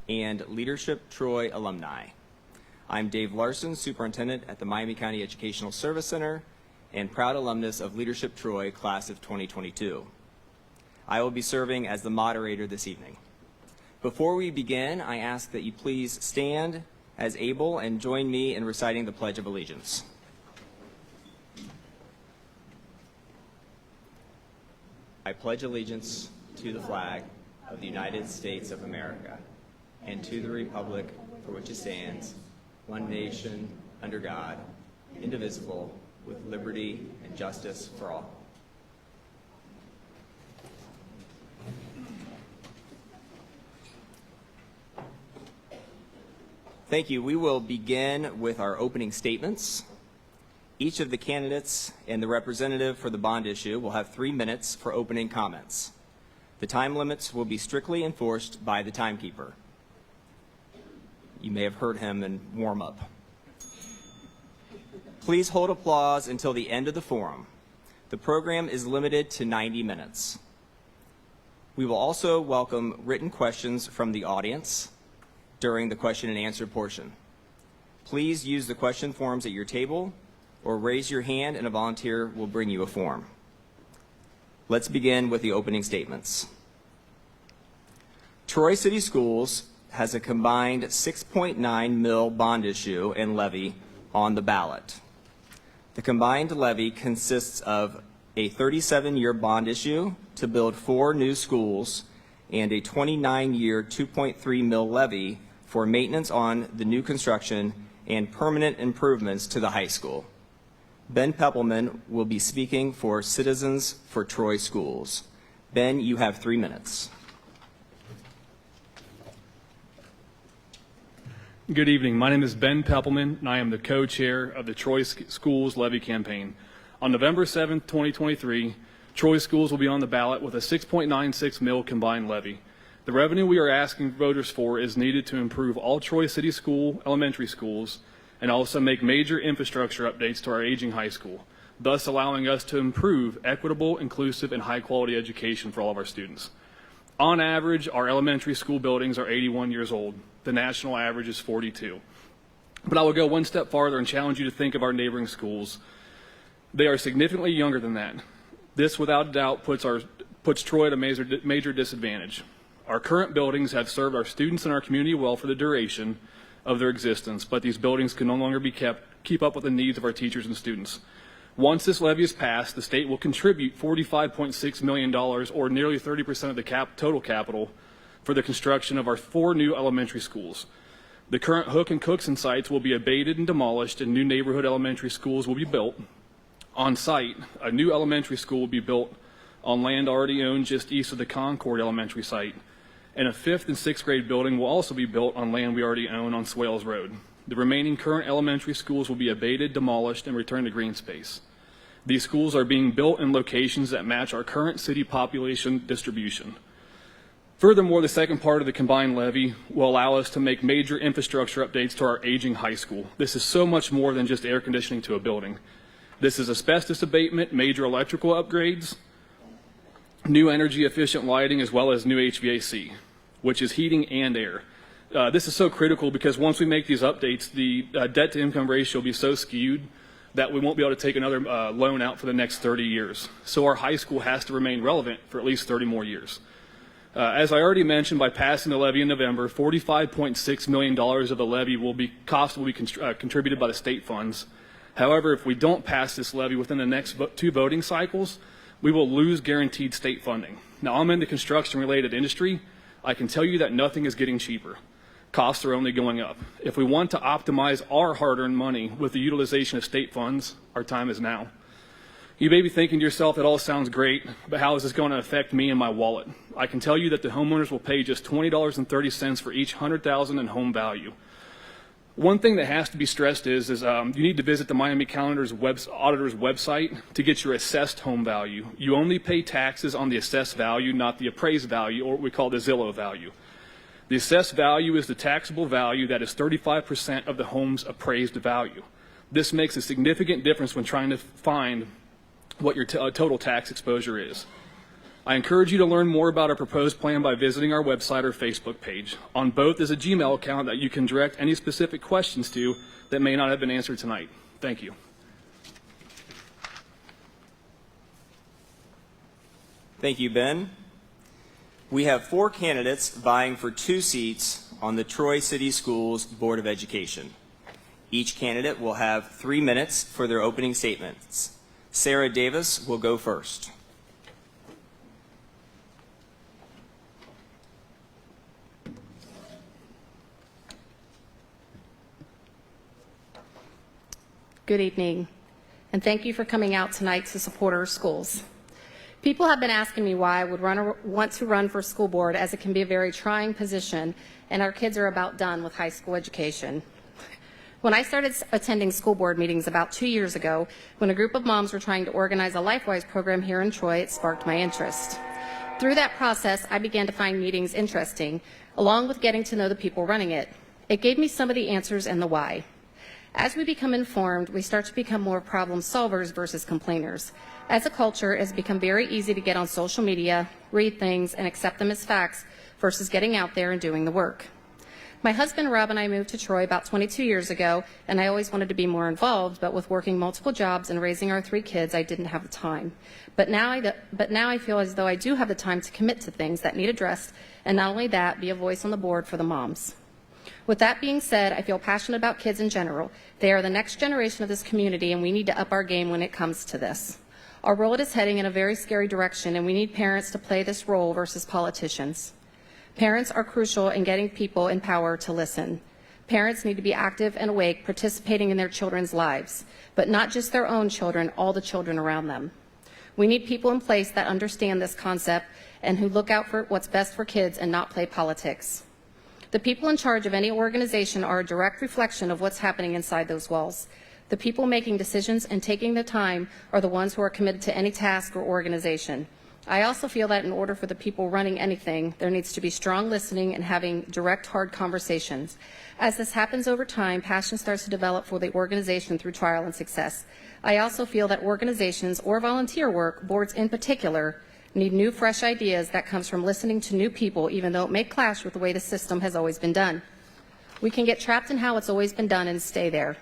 and Leadership Troy Alumni. I'm Dave Larson, Superintendent at the Miami County Educational Service Center and proud alumnus of Leadership Troy, class of 2022. I will be serving as the moderator this evening. Before we begin, I ask that you please stand as able and join me in reciting the Pledge of Allegiance. I pledge allegiance to the flag of the United States of America and to the republic for which it stands, one nation, under God, indivisible, with liberty and justice for all. Thank you. We will begin with our opening statements. Each of the candidates and the representative for the bond issue will have 3 minutes for opening comments. The time limits will be strictly enforced by the timekeeper. You may have heard him in warm-up. Please hold applause until the end of the forum. The program is limited to 90 minutes. We will also welcome written questions from the audience during the question and answer portion. Please use the question forms at your table or raise your hand and a volunteer will bring you a form. Let's begin with the opening statements. Troy City Schools has a combined $6.9 million bond issue and levy on the ballot. The combined levy consists of a 37-year bond issue to build 4 new schools and a 29-year $2.3 million levy for maintenance on the new construction and permanent improvements to the high school. Ben Peppelman will be speaking for Citizens for Troy Schools. Ben, you have 3 minutes. Good evening. My name is Ben Peppelman, and I am the co-chair of the Troy Schools Levy Campaign. On November 7th, 2023, Troy Schools will be on the ballot with a $6.96 million combined levy. The revenue we are asking voters for is needed to improve all Troy City School elementary schools and also make major infrastructure updates to our aging high school, thus allowing us to improve equitable, inclusive, and high-quality education for all of our students. On average, our elementary school buildings are 81 years old. The national average is 42. But I will go one step farther and challenge you to think of our neighboring schools. They are significantly younger than that. This, without doubt, puts Troy at a major disadvantage. Our current buildings have served our students and our community well for the duration of their existence, but these buildings can no longer keep up with the needs of our teachers and students. Once this levy is passed, the state will contribute $45.6 million, or nearly 30% of the total capital, for the construction of our 4 new elementary schools. The current Hook and Cookson sites will be abated and demolished, and new neighborhood elementary schools will be built. On site, a new elementary school will be built on land already owned just east of the Concord elementary site, and a 5th and 6th grade building will also be built on land we already own on Swales Road. The remaining current elementary schools will be abated, demolished, and returned to green space. These schools are being built in locations that match our current city population distribution. Furthermore, the second part of the combined levy will allow us to make major infrastructure updates to our aging high school. This is so much more than just air conditioning to a building. This is asbestos abatement, major electrical upgrades, new energy efficient lighting, as well as new HVAC, which is heating and air. This is so critical because once we make these updates, the debt to income ratio will be so skewed that we won't be able to take another loan out for the next 30 years. So our high school has to remain relevant for at least 30 more years. As I already mentioned, by passing the levy in November, $45.6 million of the levy will be contributed by the state funds. However, if we don't pass this levy within the next 2 voting cycles, we will lose guaranteed state funding. Now, I'm in the construction-related industry. I can tell you that nothing is getting cheaper. Costs are only going up. If we want to optimize our hard-earned money with the utilization of state funds, our time is now. You may be thinking to yourself, it all sounds great, but how is this going to affect me and my wallet? I can tell you that the homeowners will pay just $20.30 for each $100,000 in home value. One thing that has to be stressed is you need to visit the Miami Auditor's website to get your assessed home value. You only pay taxes on the assessed value, not the appraised value, or what we call the Zillow value. The assessed value is the taxable value that is 35% of the home's appraised value. This makes a significant difference when trying to find what your total tax exposure is. I encourage you to learn more about our proposed plan by visiting our website or Facebook page. On both is a Gmail account that you can direct any specific questions to that may not have been answered tonight. Thank you. Thank you, Ben. We have 4 candidates vying for 2 seats on the Troy City Schools Board of Education. Each candidate will have 3 minutes for their opening statements. Sara Davis will go first. Good evening, and thank you for coming out tonight to support our schools. People have been asking me why I would want to run for school board, as it can be a very trying position, and our kids are about done with high school education. When I started attending school board meetings about 2 years ago, when a group of moms were trying to organize a LifeWise program here in Troy, it sparked my interest. Through that process, I began to find meetings interesting, along with getting to know the people running it. It gave me some of the answers and the why. As we become informed, we start to become more problem solvers versus complainers. As a culture, it has become very easy to get on social media, read things, and accept them as facts versus getting out there and doing the work. My husband Rob and I moved to Troy about 22 years ago, and I always wanted to be more involved, but with working multiple jobs and raising our 3 kids, I didn't have the time. But now I feel as though I do have the time to commit to things that need addressed, and not only that, be a voice on the board for the moms. With that being said, I feel passionate about kids in general. They are the next generation of this community, and we need to up our game when it comes to this. Our world is heading in a very scary direction, and we need parents to play this role versus politicians. Parents are crucial in getting people in power to listen. Parents need to be active and awake, participating in their children's lives, but not just their own children, all the children around them. We need people in place that understand this concept and who look out for what's best for kids and not play politics. The people in charge of any organization are a direct reflection of what's happening inside those walls. The people making decisions and taking the time are the ones who are committed to any task or organization. I also feel that in order for the people running anything, there needs to be strong listening and having direct, hard conversations. As this happens over time, passion starts to develop for the organization through trial and success. I also feel that organizations or volunteer work, boards in particular, need new, fresh ideas that comes from listening to new people, even though it may clash with the way the system has always been done. We can get trapped in how it's always been done and stay there.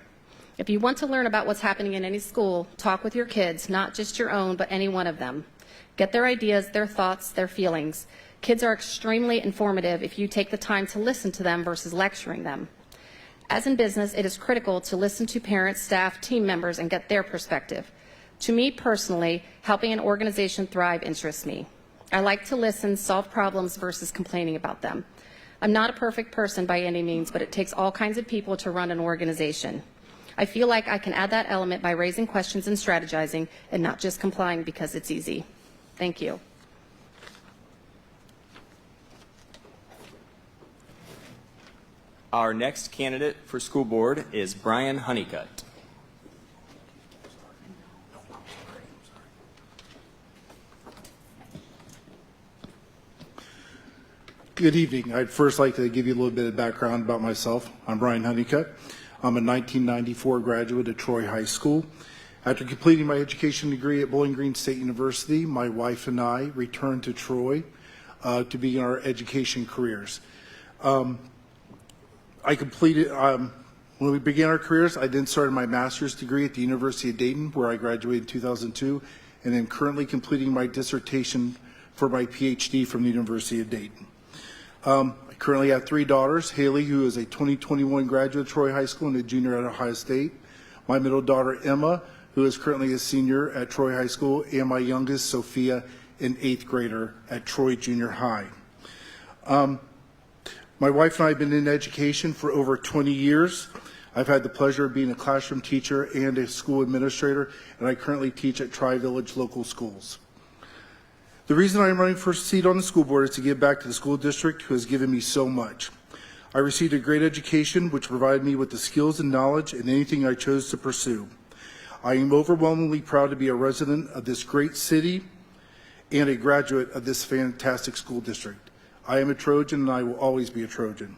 If you want to learn about what's happening in any school, talk with your kids, not just your own, but any one of them. Get their ideas, their thoughts, their feelings. Kids are extremely informative if you take the time to listen to them versus lecturing them. As in business, it is critical to listen to parents, staff, team members, and get their perspective. To me personally, helping an organization thrive interests me. I like to listen, solve problems versus complaining about them. I'm not a perfect person by any means, but it takes all kinds of people to run an organization. I feel like I can add that element by raising questions and strategizing and not just complying because it's easy. Thank you. Our next candidate for school board is Brian Honeycutt. Good evening. I'd first like to give you a little bit of background about myself. I'm Brian Honeycutt. I'm a 1994 graduate of Troy High School. After completing my education degree at Bowling Green State University, my wife and I returned to Troy to begin our education careers. When we began our careers, I then started my master's degree at the University of Dayton, where I graduated in 2002, and then currently completing my dissertation for my PhD from the University of Dayton. I currently have 3 daughters, Haley, who is a 2021 graduate of Troy High School and a junior at Ohio State, my middle daughter, Emma, who is currently a senior at Troy High School, and my youngest, Sophia, an 8th grader at Troy Junior High. My wife and I have been in education for over 20 years. I've had the pleasure of being a classroom teacher and a school administrator, and I currently teach at Tri-Village local schools. The reason I'm running for a seat on the school board is to give back to the school district who has given me so much. I received a great education which provided me with the skills and knowledge in anything I chose to pursue. I am overwhelmingly proud to be a resident of this great city and a graduate of this fantastic school district. I am a Trojan and I will always be a Trojan.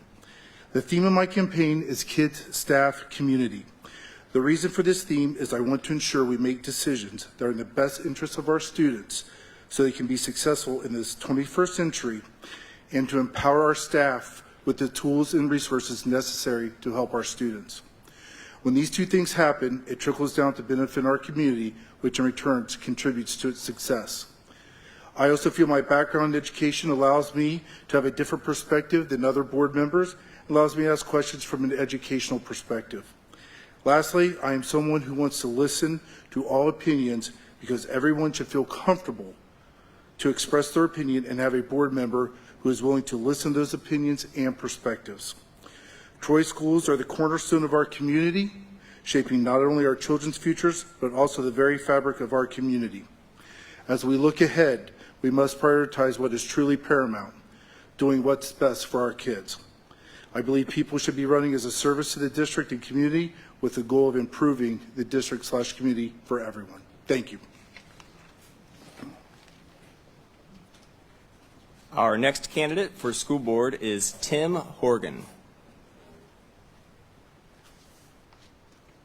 The theme of my campaign is kids, staff, community. The reason for this theme is I want to ensure we make decisions that are in the best interest of our students so they can be successful in this 21st century, and to empower our staff with the tools and resources necessary to help our students. When these two things happen, it trickles down to benefit our community, which in return contributes to its success. I also feel my background in education allows me to have a different perspective than other board members, and allows me to ask questions from an educational perspective. Lastly, I am someone who wants to listen to all opinions because everyone should feel comfortable to express their opinion and have a board member who is willing to listen to those opinions and perspectives. Troy schools are the cornerstone of our community, shaping not only our children's futures, but also the very fabric of our community. As we look ahead, we must prioritize what is truly paramount, doing what's best for our kids. I believe people should be running as a service to the district and community with the goal of improving the district/community for everyone. Thank you. Our next candidate for school board is Tim Horgan.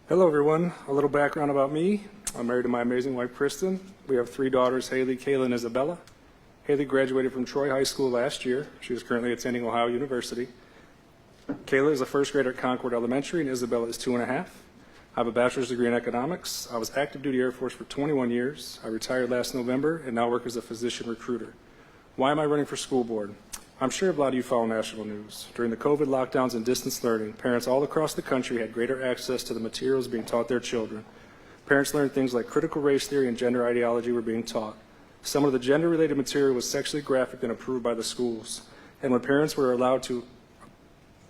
Hello, everyone. A little background about me. I'm married to my amazing wife, Kristen. We have 3 daughters, Haley, Kayla, and Isabella. Haley graduated from Troy High School last year. She is currently attending Ohio University. Kayla is a first grader at Concord Elementary, and Isabella is 2.5. I have a bachelor's degree in economics. I was active duty Air Force for 21 years. I retired last November and now work as a physician recruiter. Why am I running for school board? I'm sure a lot of you follow national news. During the COVID lockdowns and distance learning, parents all across the country had greater access to the materials being taught their children. Parents learned things like critical race theory and gender ideology were being taught. Some of the gender-related material was sexually graphic and approved by the schools. And when parents were allowed to,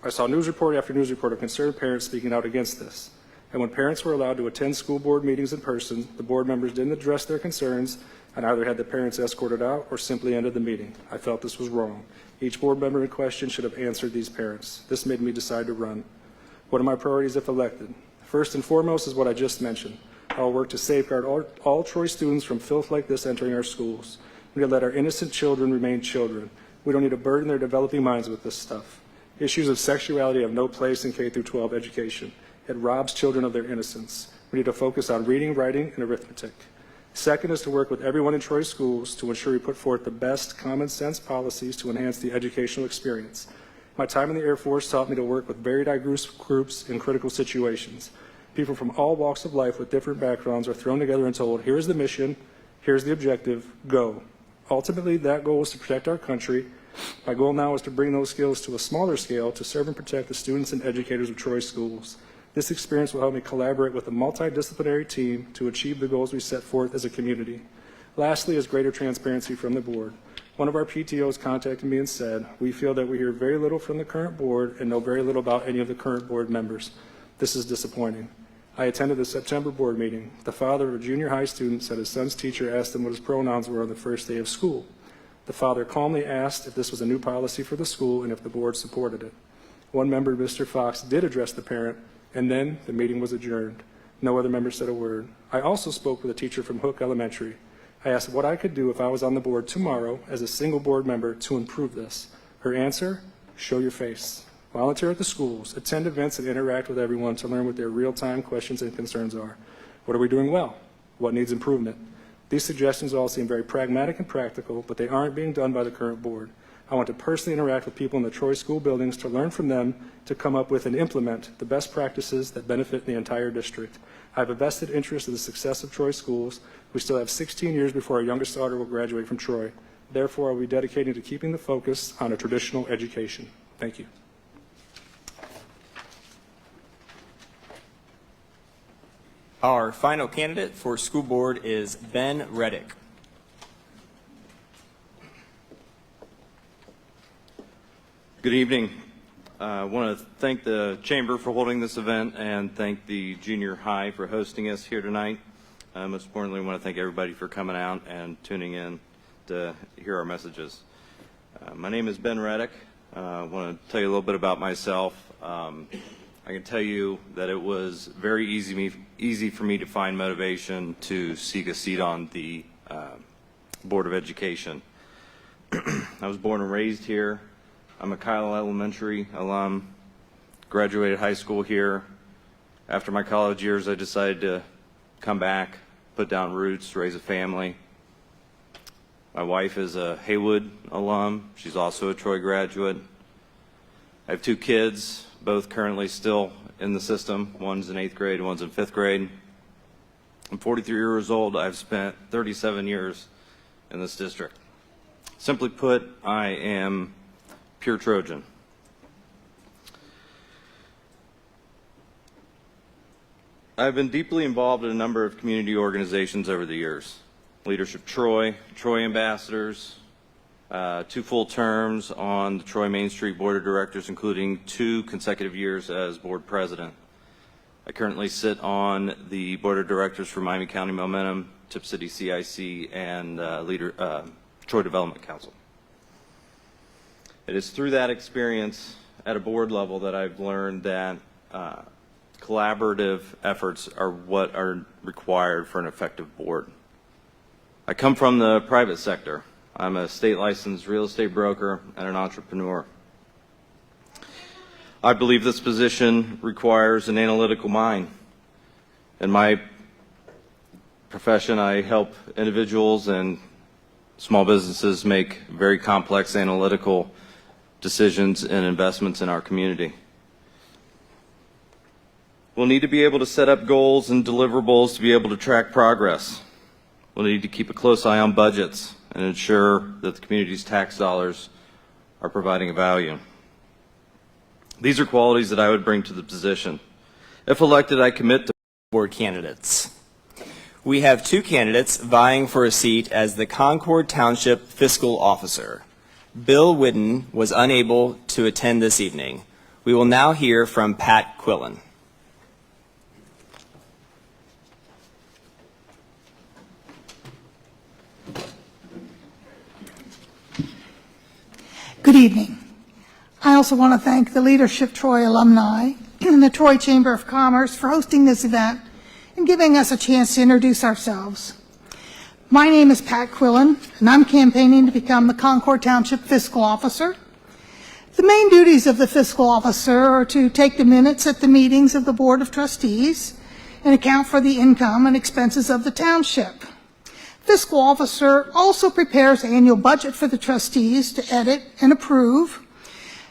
I saw news report after news report of concerned parents speaking out against this. And when parents were allowed to attend school board meetings in person, the board members didn't address their concerns and either had the parents escorted out or simply ended the meeting. I felt this was wrong. Each board member in question should have answered these parents. This made me decide to run. What are my priorities if elected? First and foremost is what I just mentioned. I will work to safeguard all Troy students from filth like this entering our schools. We need to let our innocent children remain children. We don't need to burden their developing minds with this stuff. Issues of sexuality have no place in K-12 education. It robs children of their innocence. We need to focus on reading, writing, and arithmetic. Second is to work with everyone in Troy schools to ensure we put forth the best common sense policies to enhance the educational experience. My time in the Air Force taught me to work with very diverse groups in critical situations. People from all walks of life with different backgrounds are thrown together and told, here's the mission, here's the objective, go. Ultimately, that goal is to protect our country. My goal now is to bring those skills to a smaller scale to serve and protect the students and educators of Troy schools. This experience will help me collaborate with a multidisciplinary team to achieve the goals we set forth as a community. Lastly is greater transparency from the board. One of our PTOs contacted me and said, we feel that we hear very little from the current board and know very little about any of the current board members. This is disappointing. I attended the September board meeting. The father of a junior high student said his son's teacher asked him what his pronouns were on the first day of school. The father calmly asked if this was a new policy for the school and if the board supported it. One member, Mr. Fox, did address the parent, and then the meeting was adjourned. No other member said a word. I also spoke with a teacher from Hook Elementary. I asked what I could do if I was on the board tomorrow as a single board member to improve this. Her answer, show your face. Volunteer at the schools, attend events and interact with everyone to learn what their real-time questions and concerns are. What are we doing well? What needs improvement? These suggestions all seem very pragmatic and practical, but they aren't being done by the current board. I want to personally interact with people in the Troy school buildings to learn from them to come up with and implement the best practices that benefit the entire district. I have a vested interest in the success of Troy schools. We still have 16 years before our youngest daughter will graduate from Troy. Therefore, I will be dedicated to keeping the focus on a traditional education. Thank you. Our final candidate for school board is Ben Redick. Good evening. I want to thank the Chamber for holding this event and thank the junior high for hosting us here tonight. Most importantly, I want to thank everybody for coming out and tuning in to hear our messages. My name is Ben Redick. I want to tell you a little bit about myself. I can tell you that it was very easy for me to find motivation to seek a seat on the Board of Education. I was born and raised here. I'm a Kyle Elementary alum, graduated high school here. After my college years, I decided to come back, put down roots, raise a family. My wife is a Haywood alum. She's also a Troy graduate. I have 2 kids, both currently still in the system. One's in 8th grade, one's in 5th grade. I'm 43 years old. I've spent 37 years in this district. Simply put, I am pure Trojan. I've been deeply involved in a number of community organizations over the years. Leadership Troy, Troy Ambassadors, 2 full terms on the Troy Main Street Board of Directors, including 2 consecutive years as board president. I currently sit on the Board of Directors for Miami County Momentum, Tip City CIC, and Troy Development Council. It is through that experience at a board level that I've learned that collaborative efforts are what are required for an effective board. I come from the private sector. I'm a state licensed real estate broker and an entrepreneur. I believe this position requires an analytical mind. In my profession, I help individuals and small businesses make very complex analytical decisions and investments in our community. We'll need to be able to set up goals and deliverables to be able to track progress. We'll need to keep a close eye on budgets and ensure that the community's tax dollars are providing a value. These are qualities that I would bring to the position. If elected, I commit to Board candidates. We have 2 candidates vying for a seat as the Concord Township Fiscal Officer. Bill Whidden was unable to attend this evening. We will now hear from Pat Quillen. Good evening. I also want to thank the Leadership Troy Alumni and the Troy Chamber of Commerce for hosting this event and giving us a chance to introduce ourselves. My name is Pat Quillen, and I'm campaigning to become the Concord Township Fiscal Officer. The main duties of the Fiscal Officer are to take the minutes at the meetings of the Board of Trustees and account for the income and expenses of the township. Fiscal Officer also prepares annual budget for the trustees to edit and approve,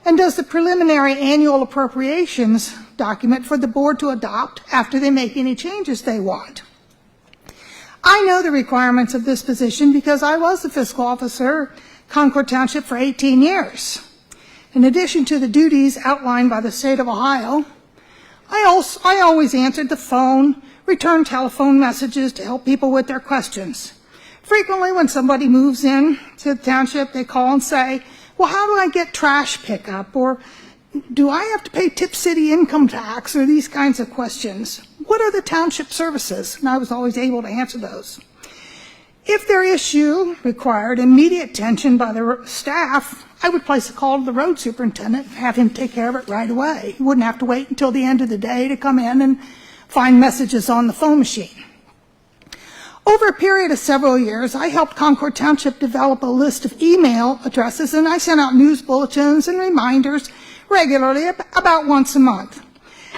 and does the preliminary annual appropriations document for the board to adopt after they make any changes they want. I know the requirements of this position because I was the fiscal officer at Concord Township for 18 years. In addition to the duties outlined by the state of Ohio, I always answered the phone, returned telephone messages to help people with their questions. Frequently, when somebody moves in to the township, they call and say, well, how do I get trash pickup? Or do I have to pay Tip City income tax? Or these kinds of questions. What are the township services? And I was always able to answer those. If their issue required immediate attention by the staff, I would place a call to the road superintendent and have him take care of it right away. He wouldn't have to wait until the end of the day to come in and find messages on the phone machine. Over a period of several years, I helped Concord Township develop a list of email addresses, and I sent out news bulletins and reminders regularly, about once a month.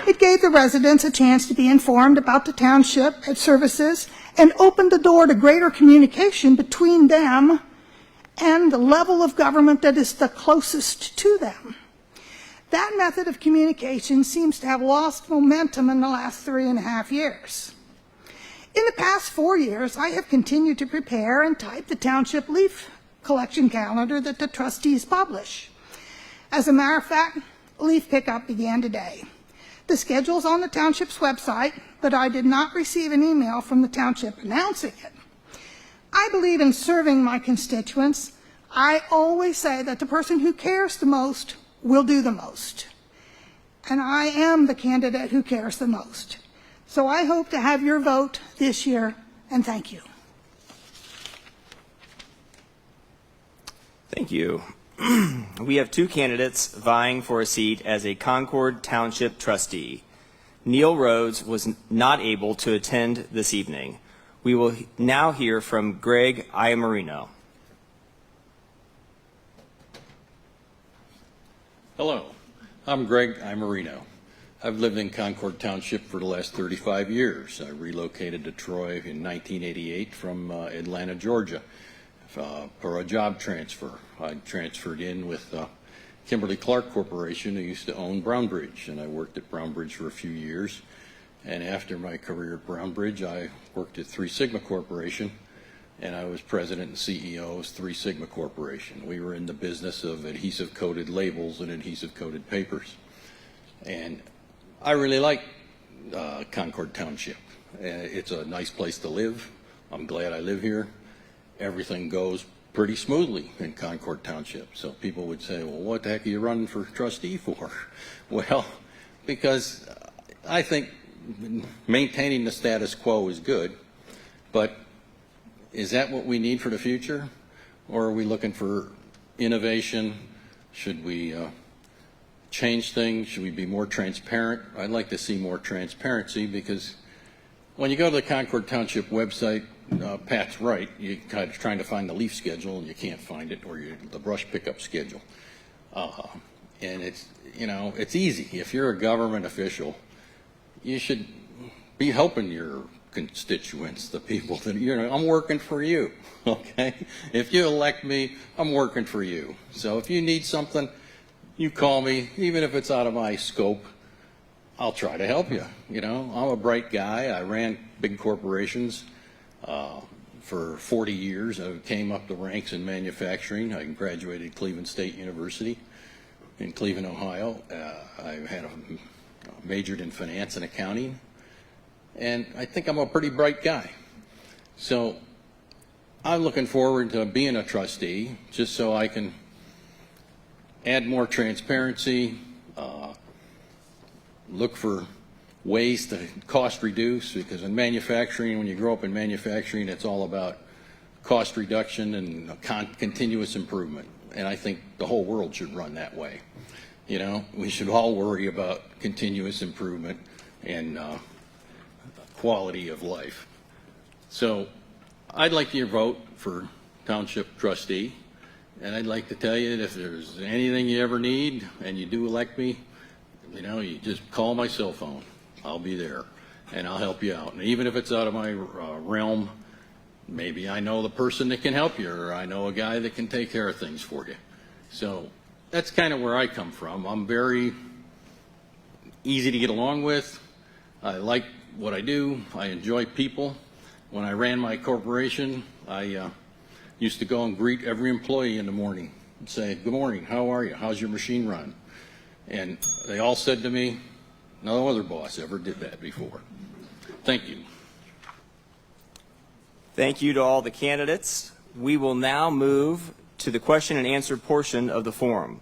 It gave the residents a chance to be informed about the township services and opened the door to greater communication between them and the level of government that is the closest to them. That method of communication seems to have lost momentum in the last 3.5 years. In the past 4 years, I have continued to prepare and type the township leaf collection calendar that the trustees publish. As a matter of fact, leaf pickup began today. The schedule is on the township's website, but I did not receive an email from the township announcing it. I believe in serving my constituents. I always say that the person who cares the most will do the most. And I am the candidate who cares the most. So I hope to have your vote this year, and thank you. Thank you. We have 2 candidates vying for a seat as a Concord Township Trustee. Neil Rhoades was not able to attend this evening. We will now hear from Greg Iammarino. Hello, I'm Greg Iammarino. I've lived in Concord Township for the last 35 years. I relocated to Troy in 1988 from Atlanta, Georgia. for a job transfer. I transferred in with Kimberly-Clark Corporation, who used to own Brownbridge, and I worked at Brownbridge for a few years. And after my career at Brownbridge, I worked at Three Sigma Corporation, and I was president and CEO of Three Sigma Corporation. We were in the business of adhesive-coated labels and adhesive-coated papers. And I really like Concord Township. It's a nice place to live. I'm glad I live here. Everything goes pretty smoothly in Concord Township. So people would say, well, what the heck are you running for trustee for? Well, because I think maintaining the status quo is good, but is that what we need for the future? Or are we looking for innovation? Should we change things? Should we be more transparent? I'd like to see more transparency, because when you go to the Concord Township website, Pat's right, you're kind of trying to find the leaf schedule and you can't find it, or the brush pickup schedule. And it's, you know, it's easy. If you're a government official, you should be helping your constituents, the people that, you know, I'm working for you, okay? If you elect me, I'm working for you. So if you need something, you call me, even if it's out of my scope, I'll try to help you. You know, I'm a bright guy. I ran big corporations for 40 years. I came up the ranks in manufacturing. I graduated Cleveland State University in Cleveland, Ohio. I had majored in finance and accounting. And I think I'm a pretty bright guy. So I'm looking forward to being a trustee, just so I can add more transparency, look for ways to cost reduce, because in manufacturing, when you grow up in manufacturing, it's all about cost reduction and continuous improvement. And I think the whole world should run that way. You know, we should all worry about continuous improvement and quality of life. So I'd like your vote for Township Trustee, and I'd like to tell you that if there's anything you ever need and you do elect me, you know, you just call my cell phone. I'll be there, and I'll help you out. And even if it's out of my realm, maybe I know the person that can help you, or I know a guy that can take care of things for you. So that's kind of where I come from. I'm very easy to get along with. I like what I do. I enjoy people. When I ran my corporation, I used to go and greet every employee in the morning and say, good morning, how are you? How's your machine run? And they all said to me, no other boss ever did that before. Thank you. Thank you to all the candidates. We will now move to the question and answer portion of the forum.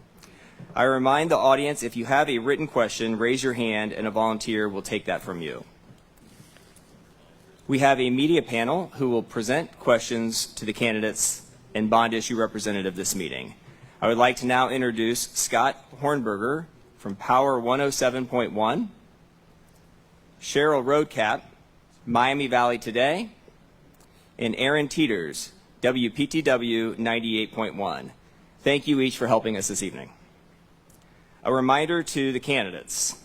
I remind the audience, if you have a written question, raise your hand and a volunteer will take that from you. We have a media panel who will present questions to the candidates and bond issue representative this meeting. I would like to now introduce Scott Hornberger from Power 107.1, Cheryl Roadcap, Miami Valley Today, and Aaron Teeters, WPTW 98.1. Thank you each for helping us this evening. A reminder to the candidates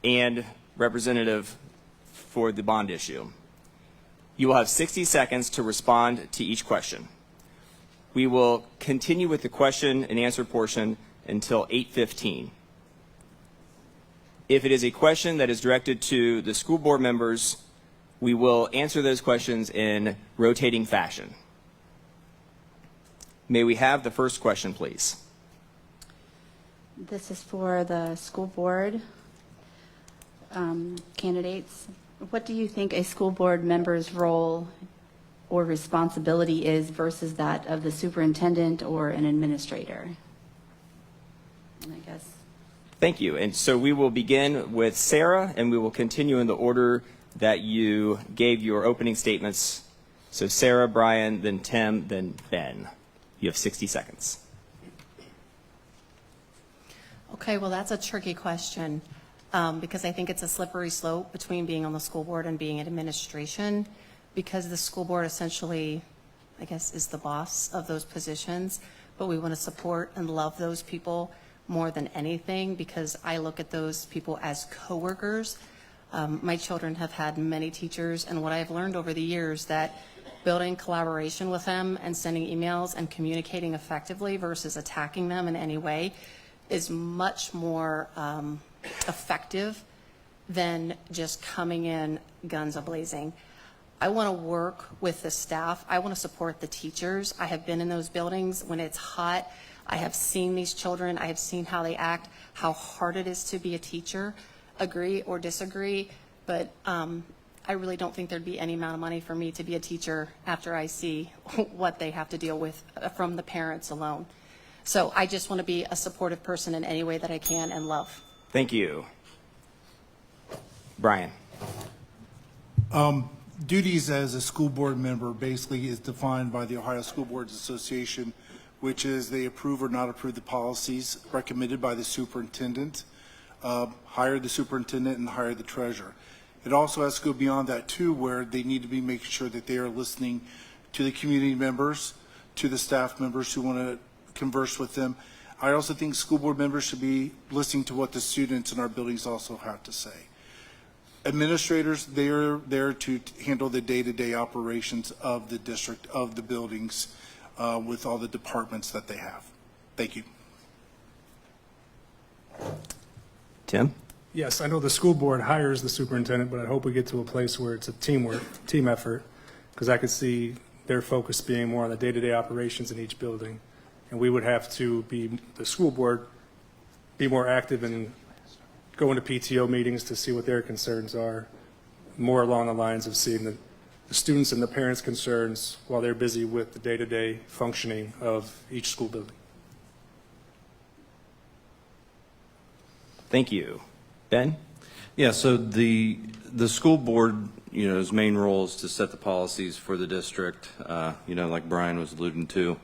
and representative for the bond issue. You will have 60 seconds to respond to each question. We will continue with the question and answer portion until 8:15. If it is a question that is directed to the school board members, we will answer those questions in rotating fashion. May we have the first question, please? This is for the school board candidates. What do you think a school board member's role or responsibility is versus that of the superintendent or an administrator? And I guess. Thank you. And so we will begin with Sarah, and we will continue in the order that you gave your opening statements. So Sarah, Brian, then Tim, then Ben. You have 60 seconds. Okay, well, that's a tricky question because I think it's a slippery slope between being on the school board and being in administration, because the school board essentially, I guess, is the boss of those positions, but we want to support and love those people more than anything, because I look at those people as coworkers. My children have had many teachers, and what I've learned over the years that building collaboration with them and sending emails and communicating effectively versus attacking them in any way is much more effective than just coming in guns a-blazing. I want to work with the staff. I want to support the teachers. I have been in those buildings when it's hot. I have seen these children. I have seen how they act, how hard it is to be a teacher. Agree or disagree, but I really don't think there'd be any amount of money for me to be a teacher after I see what they have to deal with from the parents alone. So I just want to be a supportive person in any way that I can and love. Thank you. Brian. Duties as a school board member basically is defined by the Ohio School Boards Association, which is they approve or not approve the policies recommended by the superintendent, hire the superintendent, and hire the treasurer. It also has to go beyond that too, where they need to be making sure that they are listening to the community members, to the staff members who want to converse with them. I also think school board members should be listening to what the students in our buildings also have to say. Administrators, they are there to handle the day-to-day operations of the district, of the buildings, with all the departments that they have. Thank you. Tim? Yes, I know the school board hires the superintendent, but I hope we get to a place where it's a teamwork, team effort, because I could see their focus being more on the day-to-day operations in each building. And we would have to be, the school board, be more active in going to PTO meetings to see what their concerns are, more along the lines of seeing the students and the parents' concerns while they're busy with the day-to-day functioning of each school building. Thank you. Ben? Yeah, so the school board, its main role is to set the policies for the district, like Brian was alluding to.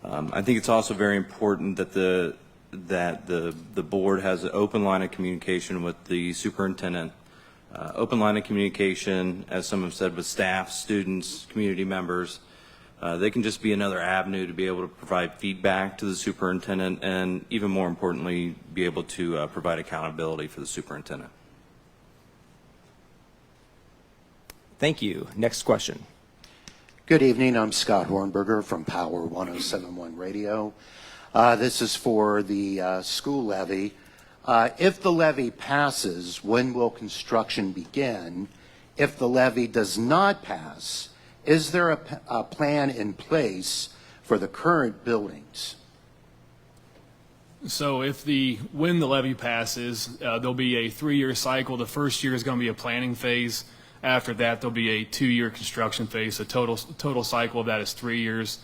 I think it's also very important that the board has an open line of communication with the superintendent, open line of communication, as some have said, with staff, students, community members. They can just be another avenue to be able to provide feedback to the superintendent and, even more importantly, be able to provide accountability for the superintendent. Thank you. Next question. Good evening. I'm Scott Hornberger from Power 1071 Radio. This is for the school levy. If the levy passes, when will construction begin? If the levy does not pass, is there a plan in place for the current buildings? So when the levy passes, there'll be a 3-year cycle. The first year is going to be a planning phase. After that, there'll be a 2-year construction phase. The total cycle of that is 3 years.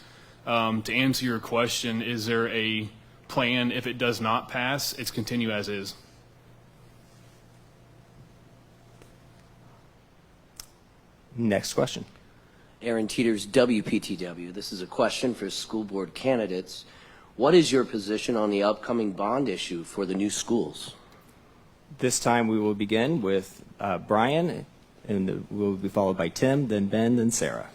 To answer your question, is there a plan if it does not pass? It's continue as is. Next question. Aaron Teeters, WPTW. This is a question for school board candidates. What is your position on the upcoming bond issue for the new schools? This time we will begin with Brian, and we'll be followed by Tim, then Ben, then Sarah.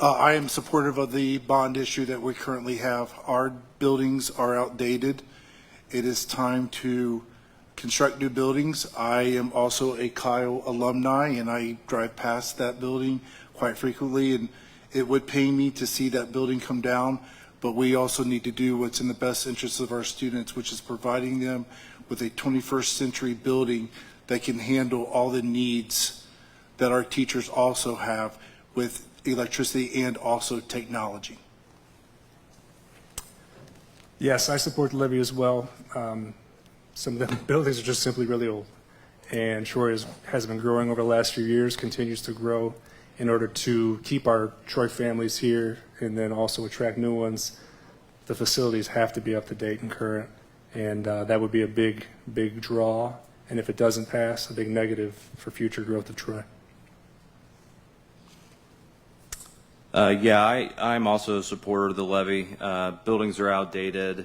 I am supportive of the bond issue that we currently have. Our buildings are outdated. It is time to construct new buildings. I am also a Kyle alumni, and I drive past that building quite frequently, and it would pain me to see that building come down, but we also need to do what's in the best interest of our students, which is providing them with a 21st century building that can handle all the needs that our teachers also have with electricity and also technology. Yes, I support the levy as well. Some of the buildings are just simply really old. And Troy has been growing over the last few years, continues to grow in order to keep our Troy families here and then also attract new ones. The facilities have to be up to date and current. And that would be a big, big draw. And if it doesn't pass, a big negative for future growth of Troy. I'm also a supporter of the levy. Buildings are outdated.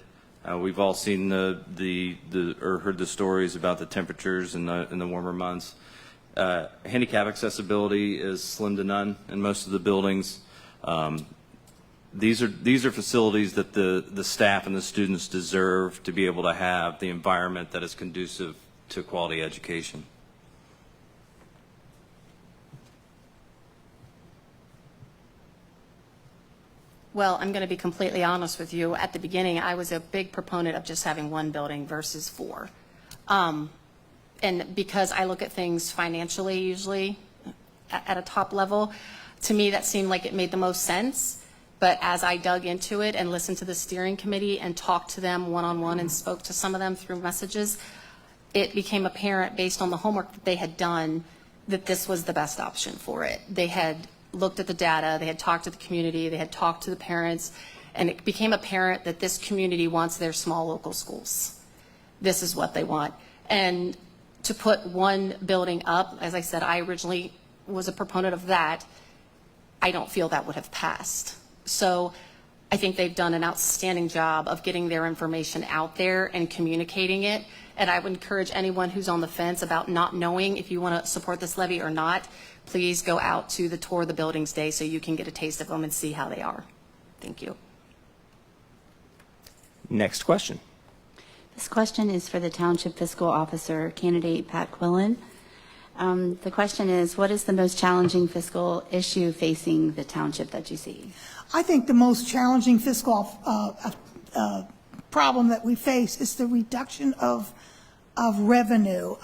We've all seen or heard the stories about the temperatures in the warmer months. Handicap accessibility is slim to none in most of the buildings. These are facilities that the staff and the students deserve to be able to have the environment that is conducive to quality education. Well, I'm going to be completely honest with you. At the beginning, I was a big proponent of just having one building versus 4. And because I look at things financially usually at a top level, to me that seemed like it made the most sense. But as I dug into it and listened to the steering committee and talked to them one-on-one and spoke to some of them through messages, it became apparent based on the homework that they had done that this was the best option for it. They had looked at the data, they had talked to the community, they had talked to the parents, and it became apparent that this community wants their small local schools. This is what they want. And to put one building up, as I said, I originally was a proponent of that. I don't feel that would have passed. So I think they've done an outstanding job of getting their information out there and communicating it. And I would encourage anyone who's on the fence about not knowing if you want to support this levy or not, please go out to the Tour of the Buildings Day so you can get a taste of them and see how they are. Thank you. Next question. This question is for the Township Fiscal Officer, candidate Pat Quillen. The question is, what is the most challenging fiscal issue facing the township that you see? I think the most challenging fiscal problem that we face is the reduction of revenue.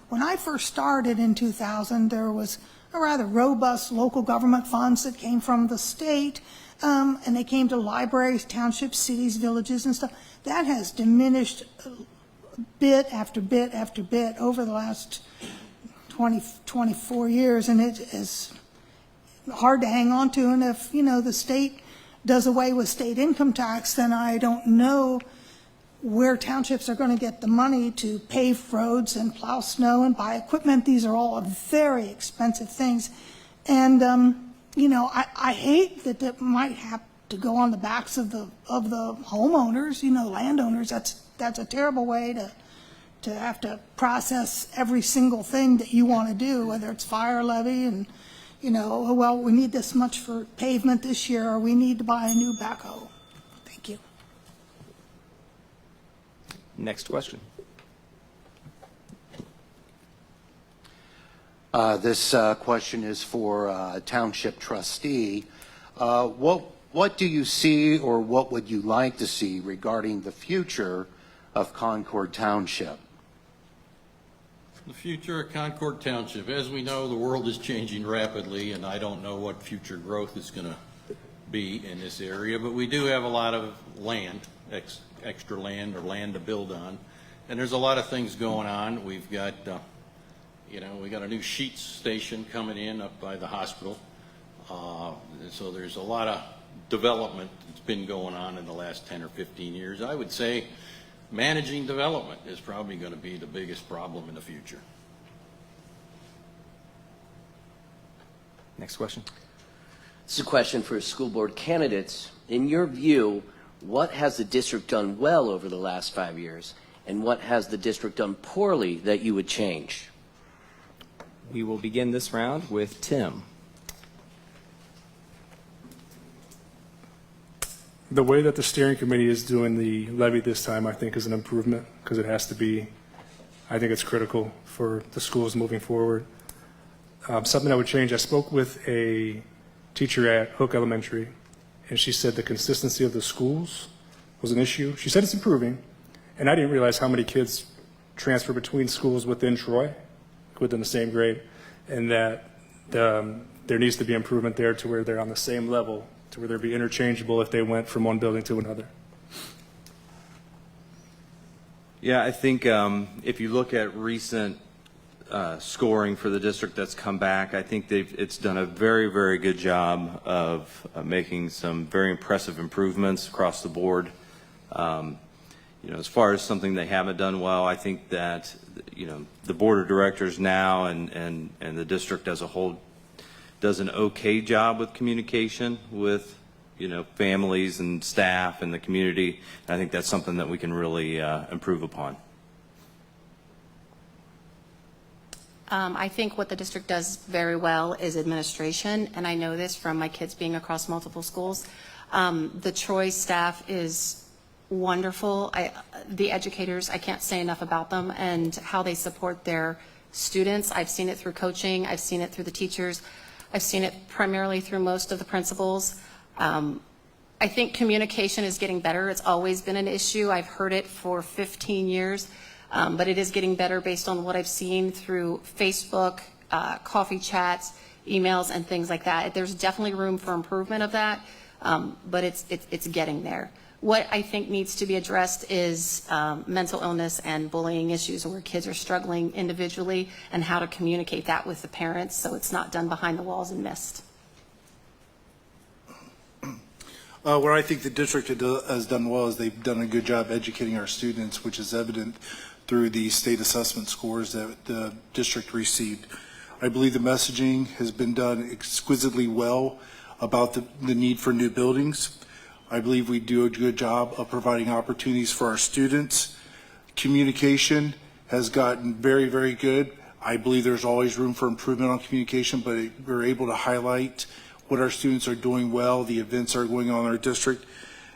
When I first started in 2000, there was a rather robust local government funds that came from the state, and they came to libraries, townships, cities, villages, and stuff. That has diminished bit after bit after bit over the last 24 years, and it is hard to hang on to. And if, the state does away with state income tax, then I don't know where townships are going to get the money to pave roads and plow snow and buy equipment. These are all very expensive things. And, I hate that it might have to go on the backs of the homeowners, landowners. That's a terrible way to have to process every single thing that you want to do, whether it's fire levy and, well, we need this much for pavement this year, or we need to buy a new backhoe. Thank you. Next question. This question is for Township Trustee. What do you see, or what would you like to see regarding the future of Concord Township? The future of Concord Township. As we know, the world is changing rapidly, and I don't know what future growth is going to be in this area, but we do have a lot of land, extra land or land to build on, and there's a lot of things going on. We've got, we got a new sheets station coming in up by the hospital, so there's a lot of development that's been going on in the last 10 or 15 years. I would say managing development is probably going to be the biggest problem in the future. Next question. This is a question for school board candidates. In your view, what has the district done well over the last 5 years, and what has the district done poorly that you would change? We will begin this round with Tim. The way that the steering committee is doing the levy this time, I think, is an improvement, because it has to be. I think it's critical for the schools moving forward. Something I would change, I spoke with a teacher at Hook Elementary, and she said the consistency of the schools was an issue. She said it's improving, and I didn't realize how many kids transfer between schools within Troy, within the same grade, and that there needs to be improvement there to where they're on the same level, to where they'd be interchangeable if they went from one building to another. Yeah, I think if you look at recent scoring for the district that's come back, I think it's done a very, very good job of making some very impressive improvements across the board. As far as something they haven't done well, I think that the board of directors now and the district as a whole does an okay job with communication with families and staff and the community. And I think that's something that we can really improve upon. I think what the district does very well is administration, and I know this from my kids being across multiple schools. The Troy staff is wonderful. The educators, I can't say enough about them and how they support their students. I've seen it through coaching. I've seen it through the teachers. I've seen it primarily through most of the principals. I think communication is getting better. It's always been an issue. I've heard it for 15 years, but it is getting better based on what I've seen through Facebook, coffee chats, emails, and things like that. There's definitely room for improvement of that, but it's getting there. What I think needs to be addressed is mental illness and bullying issues where kids are struggling individually, and how to communicate that with the parents so it's not done behind the walls and missed. Where I think the district has done well is they've done a good job educating our students, which is evident through the state assessment scores that the district received. I believe the messaging has been done exquisitely well about the need for new buildings. I believe we do a good job of providing opportunities for our students. Communication has gotten very, very good. I believe there's always room for improvement on communication, but we're able to highlight what our students are doing well, the events that are going on in our district.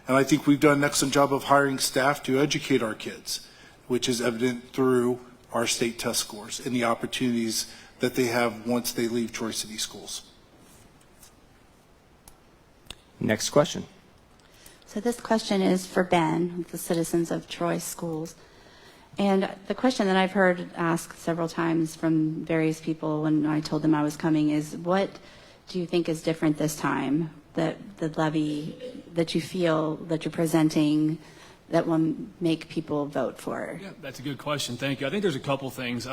And I think we've done an excellent job of hiring staff to educate our kids, which is evident through our state test scores and the opportunities that they have once they leave Troy City Schools. Next question. So this question is for Ben, the citizens of Troy Schools. And the question that I've heard asked several times from various people when I told them I was coming is, what do you think is different this time, that the levy that you feel that you're presenting that will make people vote for? Yeah, that's a good question. Thank you. I think there's a couple things.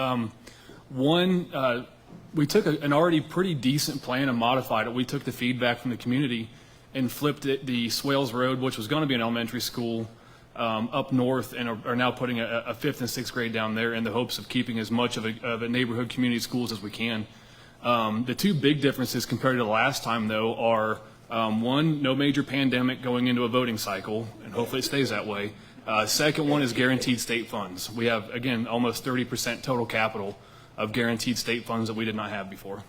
One, we took an already pretty decent plan and modified it. We took the feedback from the community and flipped it, the Swales Road, which was going to be an elementary school, up north, and are now putting a 5th and 6th grade down there in the hopes of keeping as much of a neighborhood community schools as we can. The two big differences compared to the last time, though, are one, no major pandemic going into a voting cycle, and hopefully it stays that way. Second one is guaranteed state funds. We have, again, almost 30% total capital of guaranteed state funds that we did not have before.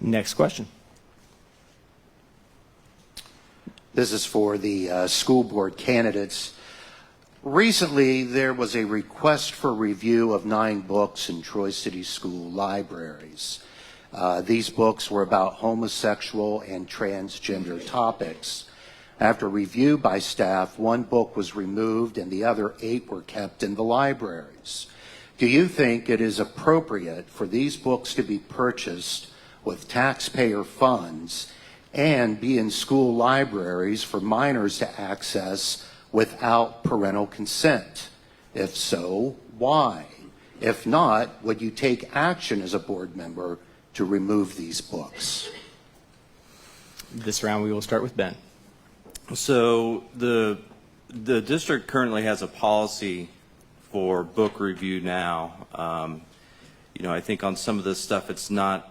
Next question. This is for the school board candidates. Recently, there was a request for review of 9 books in Troy City School libraries. These books were about homosexual and transgender topics. After review by staff, 1 book was removed and the other 8 were kept in the libraries. Do you think it is appropriate for these books to be purchased with taxpayer funds and be in school libraries for minors to access without parental consent? If so, why? If not, would you take action as a board member to remove these books? This round we will start with Ben. So the district currently has a policy for book review now. I think on some of this stuff it's not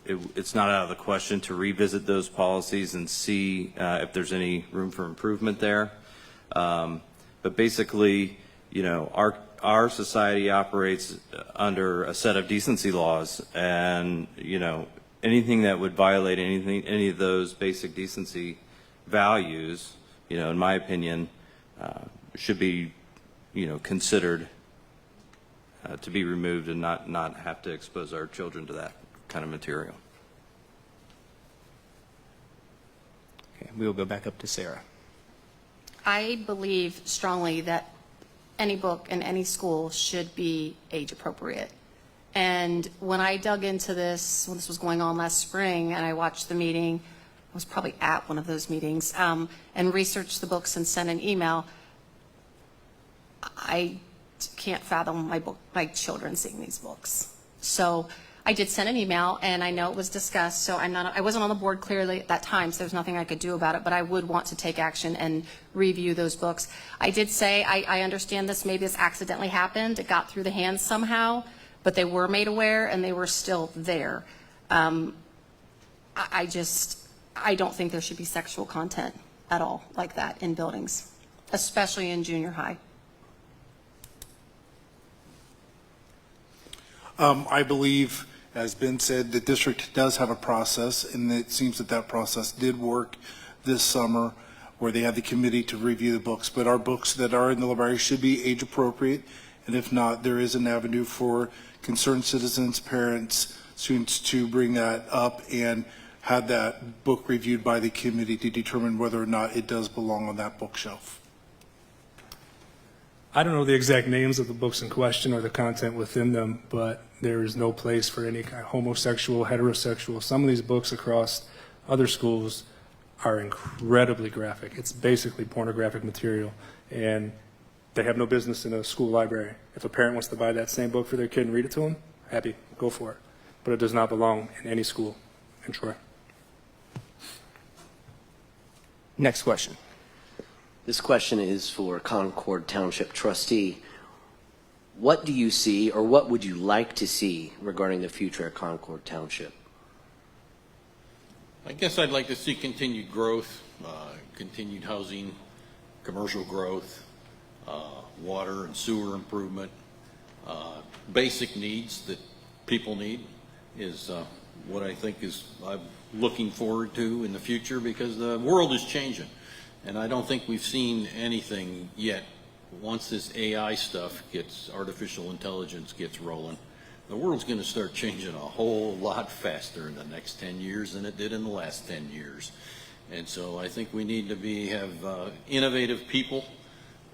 out of the question to revisit those policies and see if there's any room for improvement there. But basically, our society operates under a set of decency laws, and anything that would violate any of those basic decency values, in my opinion, should be considered to be removed and not have to expose our children to that kind of material. Okay, we will go back up to Sarah. I believe strongly that any book in any school should be age appropriate. And when I dug into this, when this was going on last spring, and I watched the meeting, I was probably at one of those meetings, and researched the books and sent an email, I can't fathom my children seeing these books. So I did send an email, and I know it was discussed, so I wasn't on the board clearly at that time, so there's nothing I could do about it, but I would want to take action and review those books. I did say, I understand this, maybe this accidentally happened, it got through the hands somehow, but they were made aware and they were still there. I don't think there should be sexual content at all like that in buildings, especially in junior high. I believe, as Ben said, the district does have a process, and it seems that process did work this summer, where they had the committee to review the books. But our books that are in the library should be age appropriate, and if not, there is an avenue for concerned citizens, parents, students to bring that up and had that book reviewed by the committee to determine whether or not it does belong on that bookshelf. I don't know the exact names of the books in question or the content within them, but there is no place for any kind of homosexual, heterosexual. Some of these books across other schools are incredibly graphic. It's basically pornographic material, and they have no business in a school library. If a parent wants to buy that same book for their kid and read it to them, happy, go for it. But it does not belong in any school in Troy. Next question. This question is for Concord Township Trustee. What do you see, or what would you like to see regarding the future of Concord Township? I guess I'd like to see continued growth, continued housing, commercial growth, water and sewer improvement, basic needs that people need is what I think is I'm looking forward to in the future, because the world is changing. And I don't think we've seen anything yet. Once this AI stuff gets, artificial intelligence gets rolling, the world's going to start changing a whole lot faster in the next 10 years than it did in the last 10 years. And so I think we need to have innovative people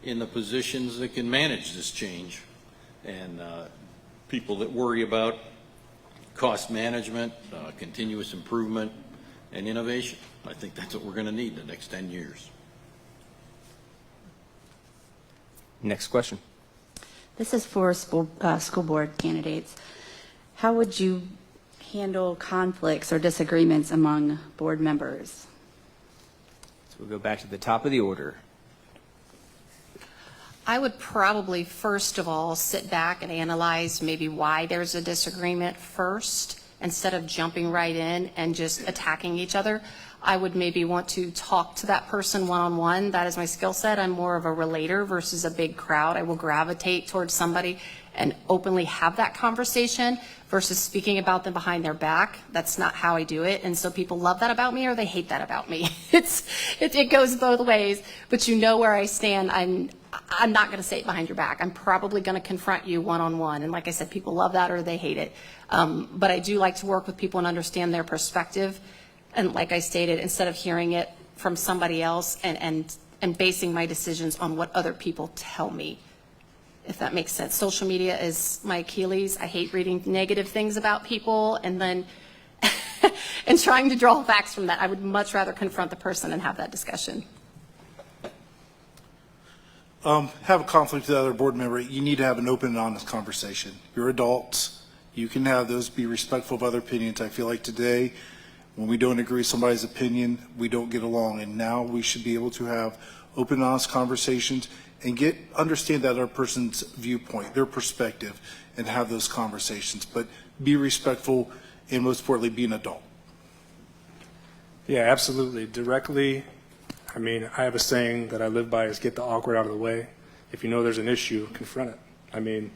in the positions that can manage this change, and people that worry about cost management, continuous improvement, and innovation. I think that's what we're going to need the next 10 years. Next question. This is for school board candidates. How would you handle conflicts or disagreements among board members? So we'll go back to the top of the order. I would probably, first of all, sit back and analyze maybe why there's a disagreement first, instead of jumping right in and just attacking each other. I would maybe want to talk to that person one-on-one. That is my skill set. I'm more of a relator versus a big crowd. I will gravitate towards somebody and openly have that conversation versus speaking about them behind their back. That's not how I do it. And so people love that about me or they hate that about me. It goes both ways, but you know where I stand. I'm not going to say it behind your back. I'm probably going to confront you one-on-one. And like I said, people love that or they hate it. But I do like to work with people and understand their perspective. And like I stated, instead of hearing it from somebody else and basing my decisions on what other people tell me, if that makes sense. Social media is my Achilles. I hate reading negative things about people and then and trying to draw facts from that. I would much rather confront the person and have that discussion. Have a conflict with the other board member. You need to have an open and honest conversation. You're adults. You can have those, be respectful of other opinions. I feel like today, when we don't agree with somebody's opinion, we don't get along. And now we should be able to have open and honest conversations and understand that other person's viewpoint, their perspective, and have those conversations. But be respectful and most importantly, be an adult. Yeah, absolutely. Directly, I mean, I have a saying that I live by is get the awkward out of the way. If you know there's an issue, confront it. I mean,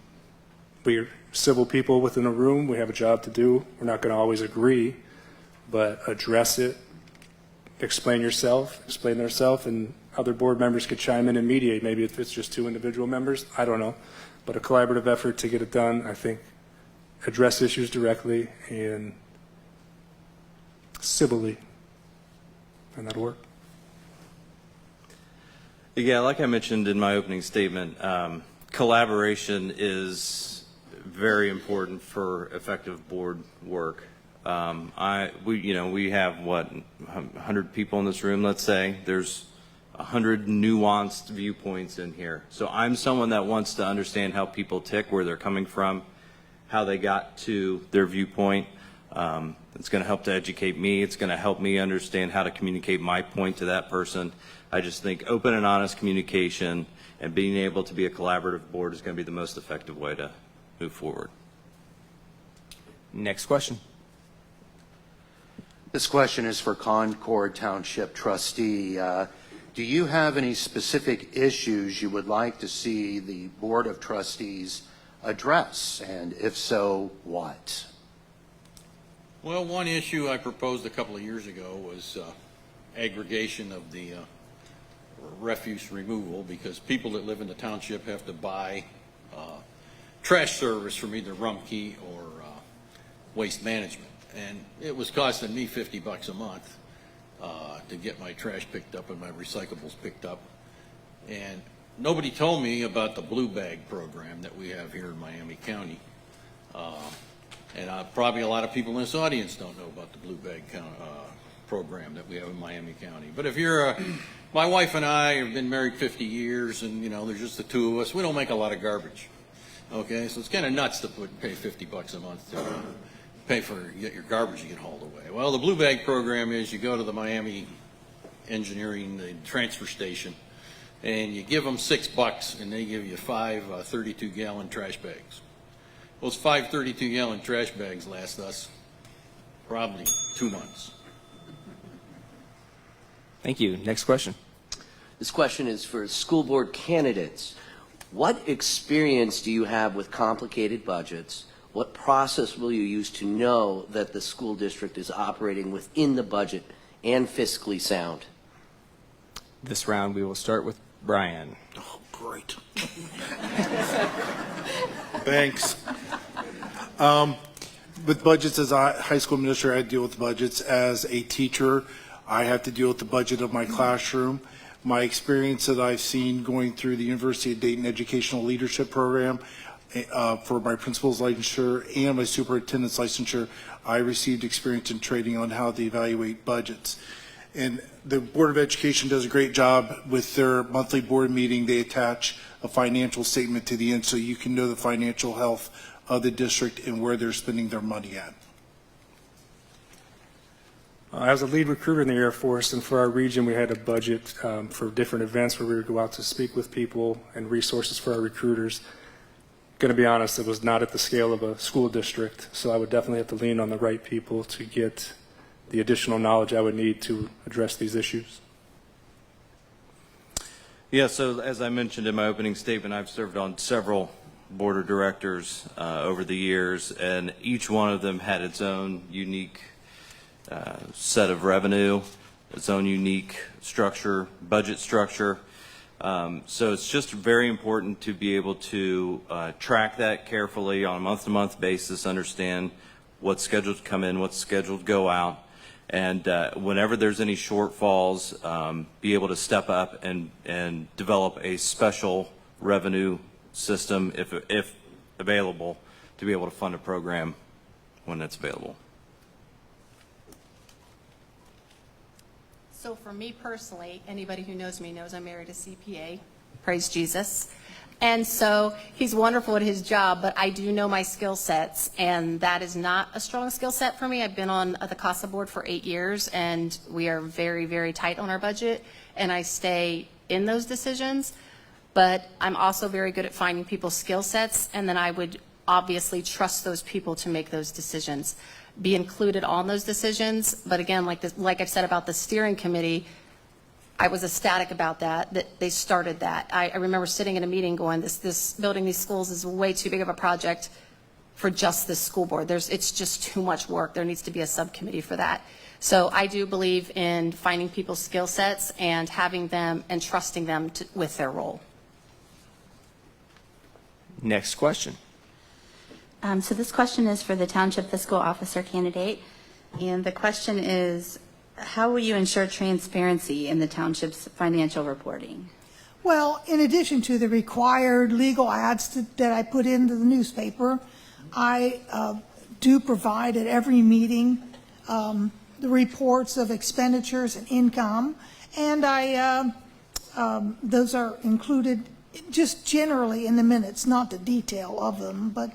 we're civil people within a room. We have a job to do. We're not going to always agree, but address it, explain yourself, explain themselves, and other board members could chime in and mediate. Maybe if it's just two individual members, I don't know. But a collaborative effort to get it done, I think, address issues directly and civilly, and that'll work. Yeah, like I mentioned in my opening statement, collaboration is very important for effective board work. We have what, 100 people in this room, let's say. There's 100 nuanced viewpoints in here. So I'm someone that wants to understand how people tick, where they're coming from, how they got to their viewpoint. It's going to help to educate me. It's going to help me understand how to communicate my point to that person. I just think open and honest communication and being able to be a collaborative board is going to be the most effective way to move forward. Next question. This question is for Concord Township Trustee. Do you have any specific issues you would like to see the Board of Trustees address? And if so, what? Well, one issue I proposed a couple of years ago was aggregation of the refuse removal, because people that live in the township have to buy trash service from either Rumpke or Waste Management. and it was costing me $50 a month to get my trash picked up and my recyclables picked up. And nobody told me about the Blue Bag program that we have here in Miami County. And probably a lot of people in this audience don't know about the Blue Bag program that we have in Miami County. But if you're, my wife and I have been married 50 years, and you know, there's just the two of us. We don't make a lot of garbage. Okay, so it's kind of nuts to pay $50 a month to pay for get your garbage to get hauled away. Well, the Blue Bag program is you go to the Miami Engineering the transfer station, and you give them $6, and they give you 5 32-gallon trash bags. Those 5 32-gallon trash bags last us probably 2 months. Thank you. Next question. This question is for school board candidates. What experience do you have with complicated budgets? What process will you use to know that the school district is operating within the budget and fiscally sound? This round we will start with Brian. Oh, great. Thanks. With budgets, as a high school administrator, I deal with budgets. As a teacher, I have to deal with the budget of my classroom. My experience that I've seen going through the University of Dayton Educational Leadership Program for my principal's licensure and my superintendent's licensure, I received experience in training on how to evaluate budgets. And the Board of Education does a great job with their monthly board meeting. They attach a financial statement to the end so you can know the financial health of the district and where they're spending their money at. I was a lead recruiter in the Air Force, and for our region, we had a budget for different events where we would go out to speak with people and resources for our recruiters. Going to be honest, it was not at the scale of a school district, so I would definitely have to lean on the right people to get the additional knowledge I would need to address these issues. Yeah, so as I mentioned in my opening statement, I've served on several board of directors over the years, and each one of them had its own unique set of revenue, its own unique structure, budget structure. So it's just very important to be able to track that carefully on a month-to-month basis, understand what's scheduled to come in, what's scheduled to go out, and whenever there's any shortfalls, be able to step up and develop a special revenue system, if available, to be able to fund a program when it's available. So for me personally, anybody who knows me knows I'm married to CPA, praise Jesus. And so he's wonderful at his job, but I do know my skill sets, and that is not a strong skill set for me. I've been on the CASA board for 8 years, and we are very, very tight on our budget, and I stay in those decisions. But I'm also very good at finding people's skill sets, and then I would obviously trust those people to make those decisions, be included on those decisions. But again, like I've said about the steering committee, I was ecstatic about that they started that. I remember sitting in a meeting going, this building these schools is way too big of a project for just this school board. It's just too much work. There needs to be a subcommittee for that. So I do believe in finding people's skill sets and having them and trusting them with their role. Next question. So this question is for the Township Fiscal Officer candidate, and the question is, how will you ensure transparency in the township's financial reporting? Well, in addition to the required legal ads that I put into the newspaper, I do provide at every meeting the reports of expenditures and income, and those are included just generally in the minutes, not the detail of them. But,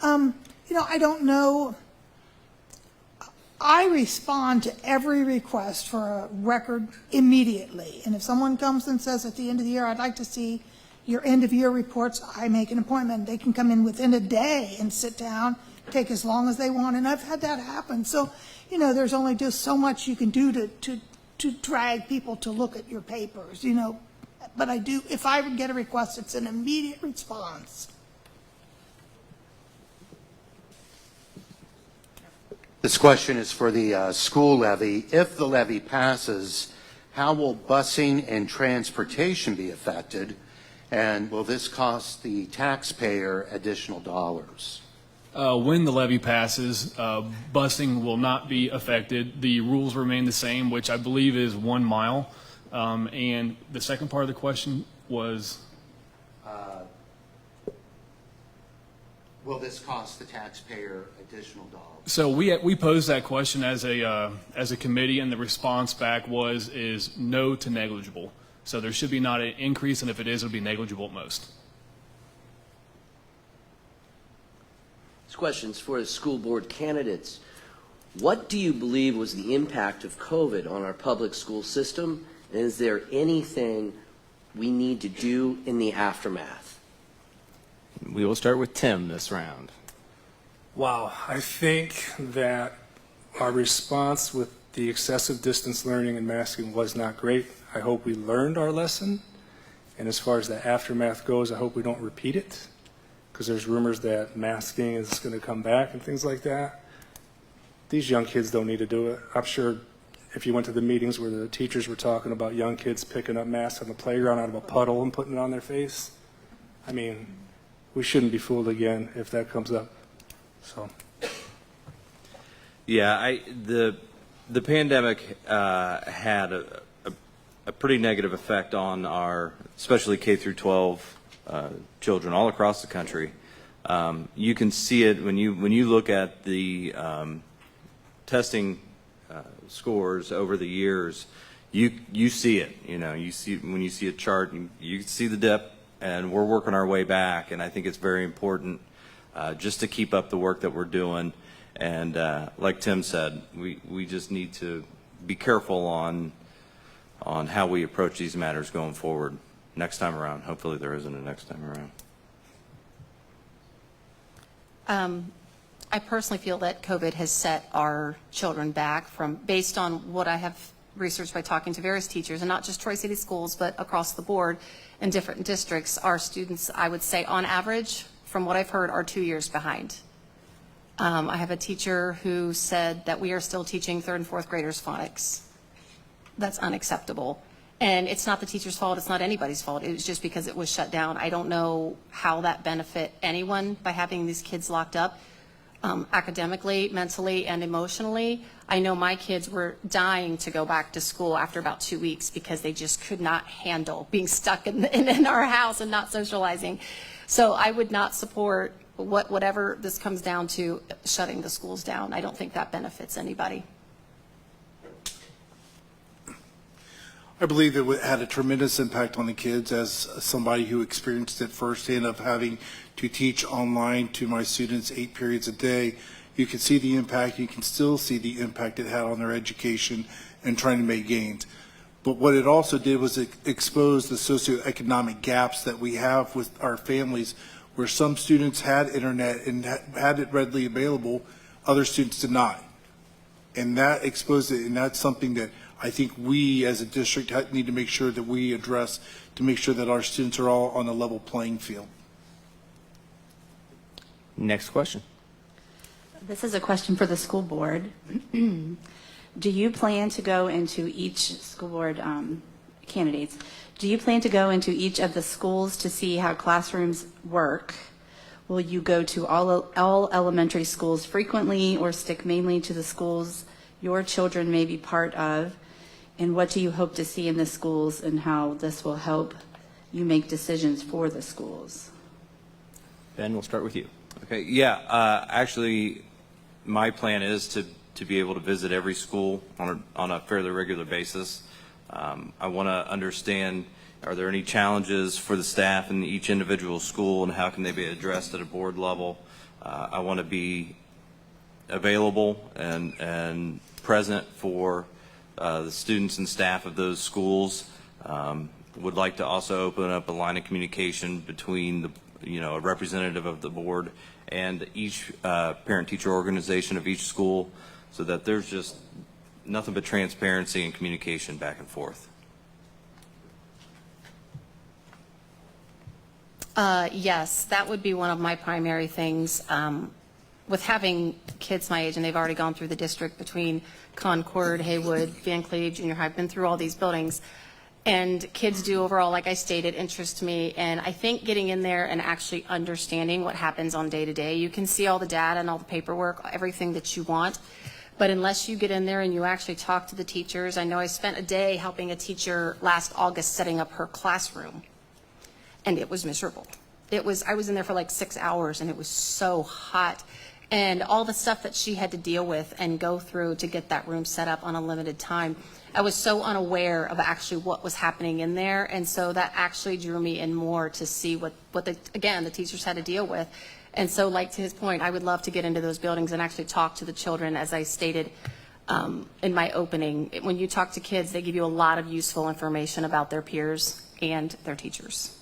I don't know. I respond to every request for a record immediately. And if someone comes and says at the end of the year, I'd like to see your end of year reports, I make an appointment. They can come in within a day and sit down, take as long as they want. And I've had that happen. So, there's only just so much you can do to drag people to look at your papers, But I do, if I would get a request, it's an immediate response. This question is for the school levy. If the levy passes, how will busing and transportation be affected? And will this cost the taxpayer additional dollars? When the levy passes, busing will not be affected. The rules remain the same, which I believe is 1 mile. And the second part of the question was? Will this cost the taxpayer additional dollars? So we posed that question as a committee, and the response back is no to negligible. So there should be not an increase, and if it is, it'll be negligible at most. This question's for the school board candidates. What do you believe was the impact of COVID on our public school system? And is there anything we need to do in the aftermath? We will start with Tim this round. Wow, I think that our response with the excessive distance learning and masking was not great. I hope we learned our lesson. And as far as the aftermath goes, I hope we don't repeat it, because there's rumors that masking is going to come back and things like that. These young kids don't need to do it. I'm sure if you went to the meetings where the teachers were talking about young kids picking up masks on the playground out of a puddle and putting it on their face, I mean, we shouldn't be fooled again if that comes up. So, Yeah, the pandemic had a pretty negative effect on our, especially K through 12 children all across the country. You can see it when you look at the testing scores over the years. You see it. You see when you see a chart, you see the dip, and we're working our way back. And I think it's very important just to keep up the work that we're doing. And like Tim said, we just need to be careful on how we approach these matters going forward next time around. Hopefully there isn't a next time around. I personally feel that COVID has set our children back based on what I have researched by talking to various teachers, and not just Troy City Schools, but across the board in different districts. Our students, I would say on average, from what I've heard, are 2 years behind. I have a teacher who said that we are still teaching 3rd and 4th graders phonics. That's unacceptable. And it's not the teacher's fault. It's not anybody's fault. It was just because it was shut down. I don't know how that benefit anyone by having these kids locked up academically, mentally, and emotionally. I know my kids were dying to go back to school after about 2 weeks because they just could not handle being stuck in our house and not socializing. So I would not support whatever this comes down to, shutting the schools down. I don't think that benefits anybody. I believe it had a tremendous impact on the kids as somebody who experienced it firsthand of having to teach online to my students 8 periods a day. You can see the impact. You can still see the impact it had on their education and trying to make gains. But what it also did was it exposed the socioeconomic gaps that we have with our families, where some students had internet and had it readily available, other students did not. And that exposed it, and that's something that I think we as a district need to make sure that we address to make sure that our students are all on a level playing field. Next question. This is a question for the school board. Do you plan to go into each school board candidates? Do you plan to go into each of the schools to see how classrooms work? Will you go to all elementary schools frequently, or stick mainly to the schools your children may be part of? And what do you hope to see in the schools, and how this will help you make decisions for the schools? Ben, we'll start with you. Okay, yeah, actually, my plan is to be able to visit every school on a fairly regular basis. I want to understand, are there any challenges for the staff in each individual school, and how can they be addressed at a board level? I want to be available and present for the students and staff of those schools. Would like to also open up a line of communication between a representative of the board and each parent-teacher organization of each school, so that there's just nothing but transparency and communication back and forth. Yes, that would be one of my primary things. With having kids my age, and they've already gone through the district between Concord, Haywood, Van Cleve, Junior High, I've been through all these buildings. And kids do overall, like I stated, interest me. And I think getting in there and actually understanding what happens on day to day, you can see all the data and all the paperwork, everything that you want. But unless you get in there and you actually talk to the teachers, I know I spent a day helping a teacher last August setting up her classroom, and it was miserable. I was in there for like 6 hours, and it was so hot. And all the stuff that she had to deal with and go through to get that room set up on a limited time, I was so unaware of actually what was happening in there. And so that actually drew me in more to see what the teachers had to deal with. And so, like to his point, I would love to get into those buildings and actually talk to the children. As I stated in my opening, when you talk to kids, they give you a lot of useful information about their peers and their teachers.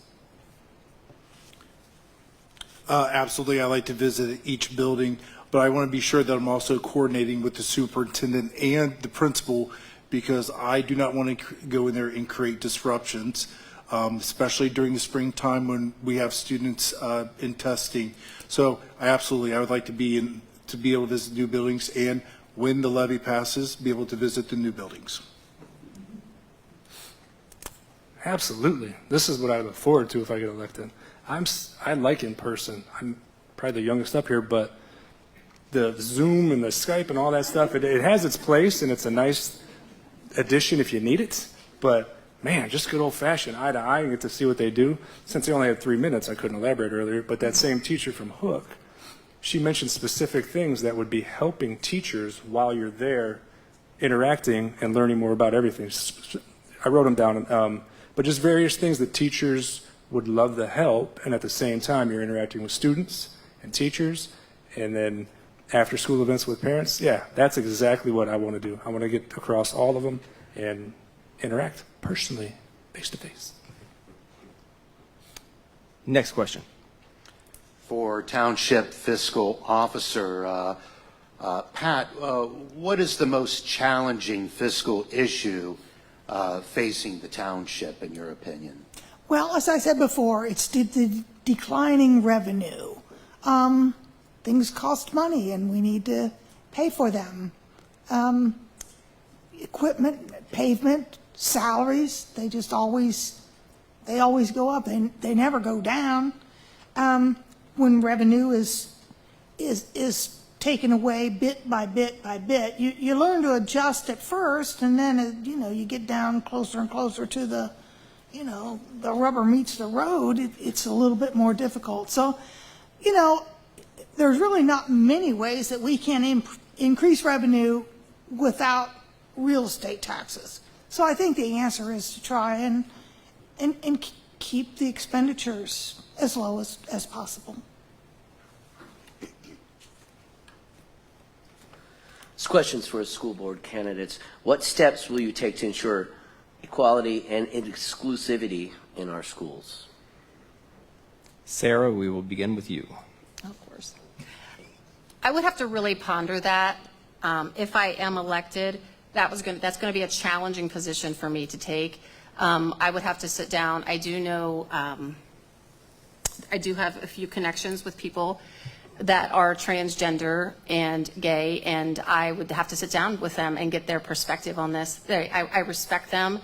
Absolutely. I like to visit each building, but I want to be sure that I'm also coordinating with the superintendent and the principal, because I do not want to go in there and create disruptions, especially during the springtime when we have students in testing. So I would like to be able to visit new buildings, and when the levy passes, be able to visit the new buildings. Absolutely. This is what I look forward to if I get elected. I like in person. I'm probably the youngest up here, but the Zoom and the Skype and all that stuff, it has its place, and it's a nice addition if you need it. But man, just good old-fashioned eye to eye and get to see what they do. Since they only had 3 minutes, I couldn't elaborate earlier, but that same teacher from Hook, she mentioned specific things that would be helping teachers while you're there interacting and learning more about everything. I wrote them down, but just various things that teachers would love the help, and at the same time you're interacting with students and teachers, and then after school events with parents. Yeah, that's exactly what I want to do. I want to get across all of them and interact personally, face to face. Next question. For Township Fiscal Officer, Pat, what is the most challenging fiscal issue facing the township, in your opinion? Well, as I said before, it's the declining revenue. Things cost money, and we need to pay for them. Equipment, pavement, salaries, they always go up. They never go down. When revenue is taken away bit by bit by bit, you learn to adjust at first, and then you get down closer and closer to the rubber meets the road. It's a little bit more difficult. So, there's really not many ways that we can increase revenue without real estate taxes. So I think the answer is to try and keep the expenditures as low as possible. This question's for school board candidates. What steps will you take to ensure equality and exclusivity in our schools? Sarah, we will begin with you. Of course. I would have to really ponder that. If I am elected, that's going to be a challenging position for me to take. I would have to sit down. I do know, I do have a few connections with people that are transgender and gay, and I would have to sit down with them and get their perspective on this. I respect them,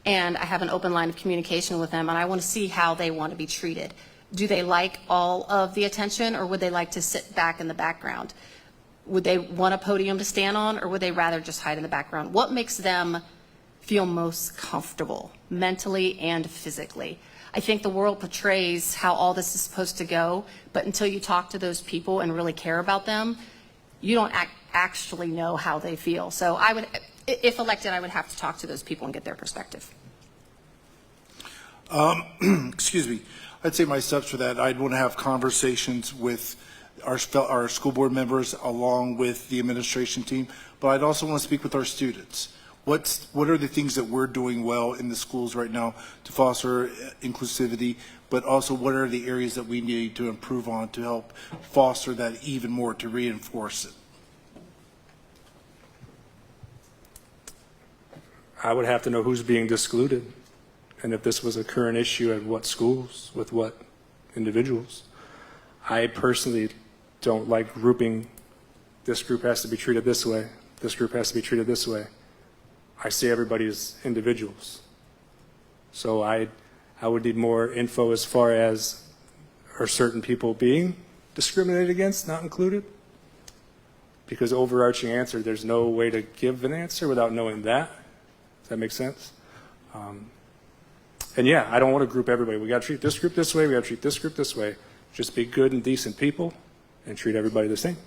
and I have an open line of communication with them, and I want to see how they want to be treated. Do they like all of the attention, or would they like to sit back in the background? Would they want a podium to stand on, or would they rather just hide in the background? What makes them feel most comfortable, mentally and physically? I think the world portrays how all this is supposed to go, but until you talk to those people and really care about them, you don't actually know how they feel. So I would, if elected, I would have to talk to those people and get their perspective. Excuse me. I'd say my steps for that, I'd want to have conversations with our school board members along with the administration team, but I'd also want to speak with our students. What are the things that we're doing well in the schools right now to foster inclusivity, but also what are the areas that we need to improve on to help foster that even more, to reinforce it? I would have to know who's being excluded, and if this was a current issue at what schools, with what individuals. I personally don't like grouping, this group has to be treated this way, this group has to be treated this way. I see everybody as individuals. So I would need more info as far as are certain people being discriminated against, not included? Because overarching answer, there's no way to give an answer without knowing that. Does that make sense? And yeah, I don't want to group everybody. We got to treat this group this way. We got to treat this group this way. Just be good and decent people and treat everybody the same.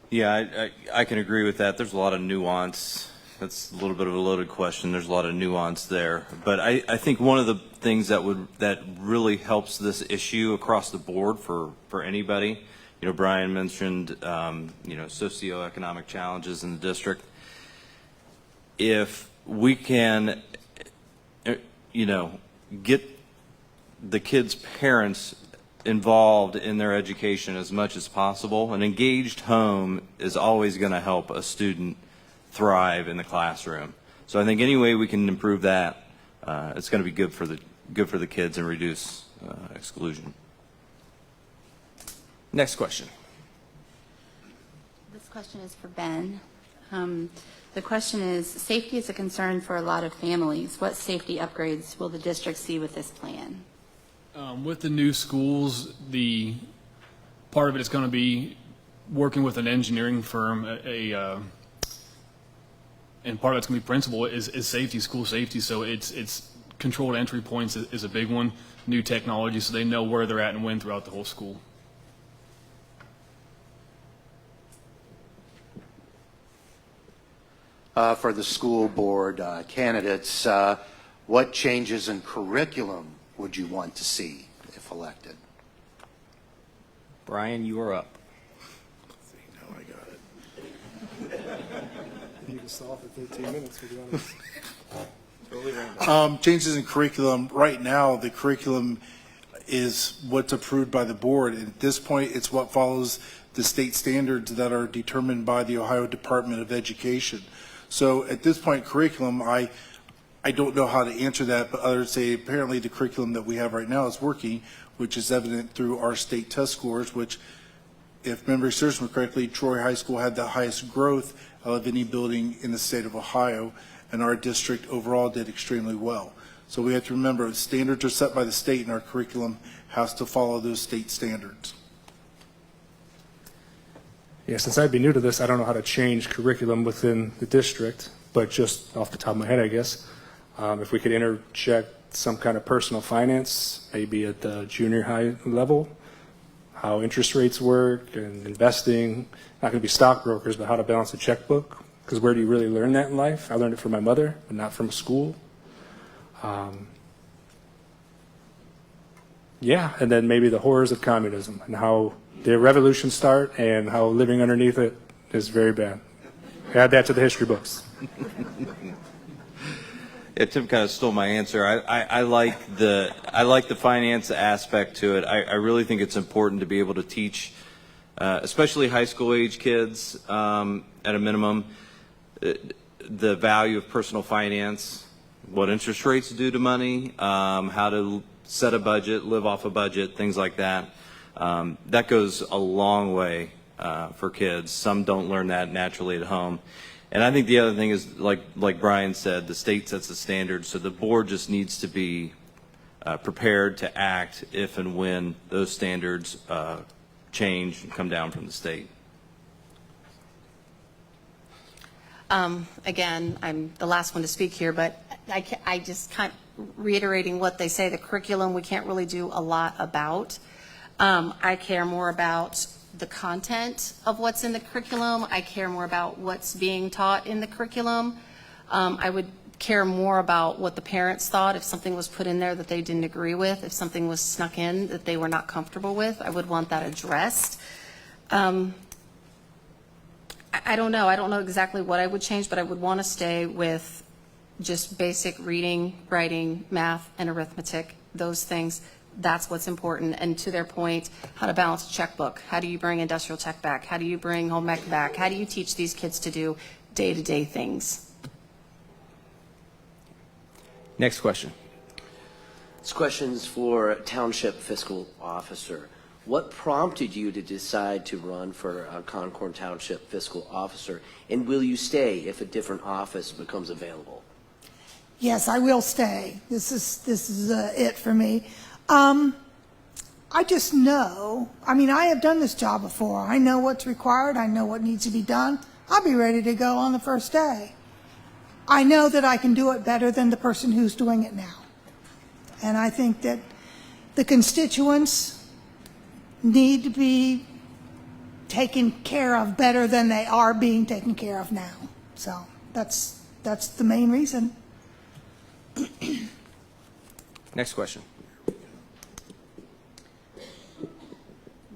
Yeah, I can agree with that. There's a lot of nuance. That's a little bit of a loaded question. There's a lot of nuance there. But I think one of the things that really helps this issue across the board for anybody, you know, Brian mentioned, you know, socioeconomic challenges in the district. If we can, you know, get the kids' parents involved in their education as much as possible, an engaged home is always going to help a student thrive in the classroom. So I think any way we can improve that, it's going to be good for the kids and reduce exclusion. Next question. This question is for Ben. The question is, safety is a concern for a lot of families. What safety upgrades will the district see with this plan? With the new schools, the part of it is going to be working with an engineering firm, and part of it's going to be principal is safety, school safety. So it's controlled entry points is a big one, new technology, so they know where they're at and when throughout the whole school. For the school board candidates, what changes in curriculum would you want to see if elected? Brian, you are up. No, I got it. You can stall for 13 minutes, to be honest. Changes in curriculum. Right now, the curriculum is what's approved by the board. And at this point, it's what follows the state standards that are determined by the Ohio Department of Education. So at this point, curriculum, I don't know how to answer that, but others say apparently the curriculum that we have right now is working, which is evident through our state test scores, which, if memory serves me correctly, Troy High School had the highest growth of any building in the state of Ohio, and our district overall did extremely well. So we have to remember, standards are set by the state, and our curriculum has to follow those state standards. Yeah, since I'd be new to this, I don't know how to change curriculum within the district, but just off the top of my head, I guess, if we could interject some kind of personal finance, maybe at the junior high level, how interest rates work and investing, not going to be stockbrokers, but how to balance a checkbook, because where do you really learn that in life? I learned it from my mother, but not from a school. Yeah, and then maybe the horrors of communism and how the revolution start and how living underneath it is very bad. Add that to the history books. Yeah, Tim kind of stole my answer. I like the finance aspect to it. I really think it's important to be able to teach, especially high school age kids, at a minimum, the value of personal finance, what interest rates do to money, how to set a budget, live off a budget, things like that. That goes a long way for kids. Some don't learn that naturally at home. And I think the other thing is, like Brian said, the state sets the standards, so the board just needs to be prepared to act if and when those standards change and come down from the state. Again, I'm the last one to speak here, but I just kind of reiterating what they say, the curriculum we can't really do a lot about. I care more about the content of what's in the curriculum. I care more about what's being taught in the curriculum. I would care more about what the parents thought if something was put in there that they didn't agree with, if something was snuck in that they were not comfortable with. I would want that addressed. I don't know. I don't know exactly what I would change, but I would want to stay with just basic reading, writing, math, and arithmetic, those things. That's what's important. And to their point, how to balance a checkbook. How do you bring industrial tech back? How do you bring home ec back? How do you teach these kids to do day-to-day things? Next question. This question's for Township Fiscal Officer. What prompted you to decide to run for a Concord Township Fiscal Officer, and will you stay if a different office becomes available? yes, I will stay. This is it for me. I just know, I mean, I have done this job before. I know what's required. I know what needs to be done. I'll be ready to go on the first day. I know that I can do it better than the person who's doing it now. And I think that the constituents need to be taken care of better than they are being taken care of now. So that's the main reason. Next question.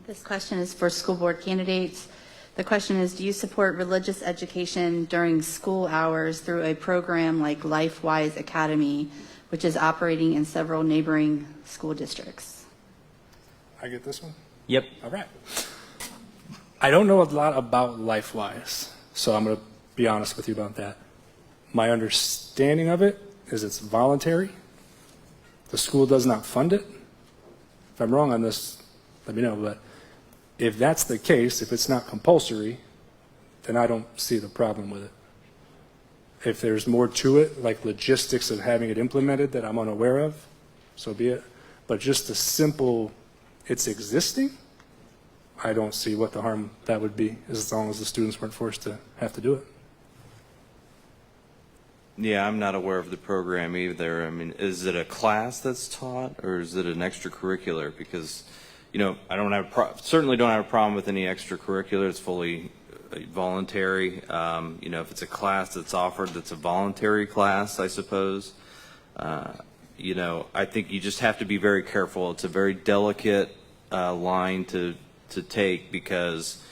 This question is for school board candidates. The question is, do you support religious education during school hours through a program like LifeWise Academy, which is operating in several neighboring school districts? I get this one? Yep. All right. I don't know a lot about LifeWise, so I'm going to be honest with you about that. My understanding of it is it's voluntary. The school does not fund it. If I'm wrong on this, let me know, but if that's the case, if it's not compulsory, then I don't see the problem with it. If there's more to it, like logistics of having it implemented that I'm unaware of, so be it. But just the simple, it's existing, I don't see what the harm that would be, as long as the students weren't forced to have to do it. Yeah, I'm not aware of the program either. I mean, is it a class that's taught, or is it an extracurricular? Because, you know, I don't have certainly don't have a problem with any extracurricular. It's fully voluntary. You know, if it's a class that's offered, that's a voluntary class, I suppose. You know, I think you just have to be very careful. It's a very delicate line to take, because,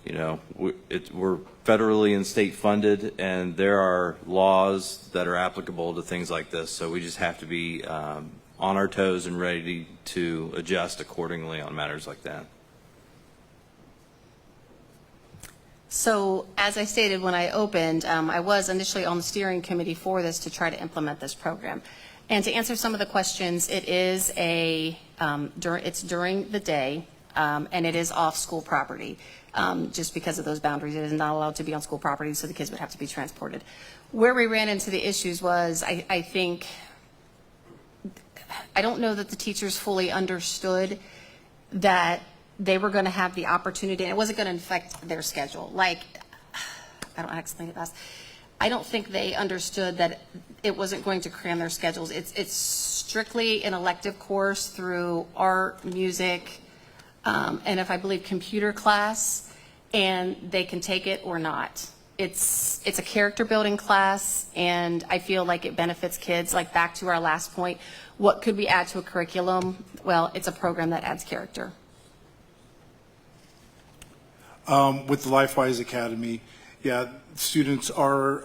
you know, we're federally and state funded, and there are laws that are applicable to things like this. So we just have to be on our toes and ready to adjust accordingly on matters like that. So as I stated when I opened, I was initially on the steering committee for this to try to implement this program. And to answer some of the questions, it is it's during the day, and it is off school property. Just because of those boundaries, it is not allowed to be on school property, so the kids would have to be transported. Where we ran into the issues was, I think, I don't know that the teachers fully understood that they were going to have the opportunity, and it wasn't going to affect their schedule. Like, I don't know how to explain it best. I don't think they understood that it wasn't going to cram their schedules. It's strictly an elective course through art, music, and if I believe computer class, and they can take it or not. It's a character building class, and I feel like it benefits kids. Like, back to our last point, what could we add to a curriculum? Well, it's a program that adds character. With the LifeWise Academy, yeah, students are,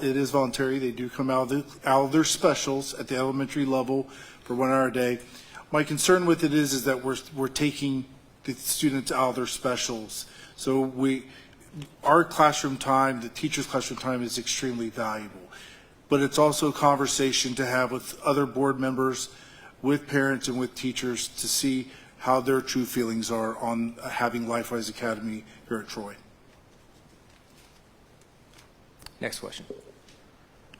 it is voluntary. They do come out of their specials at the elementary level for 1 hour a day. My concern with it is that we're taking the students out of their specials. So our classroom time, the teacher's classroom time, is extremely valuable. But it's also a conversation to have with other board members, with parents, and with teachers to see how their true feelings are on having LifeWise Academy here at Troy. Next question. All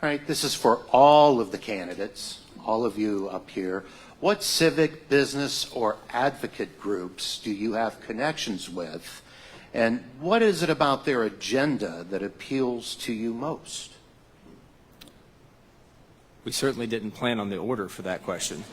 right, this is for all of the candidates, all of you up here. What civic, business, or advocate groups do you have connections with? And what is it about their agenda that appeals to you most? We certainly didn't plan on the order for that question.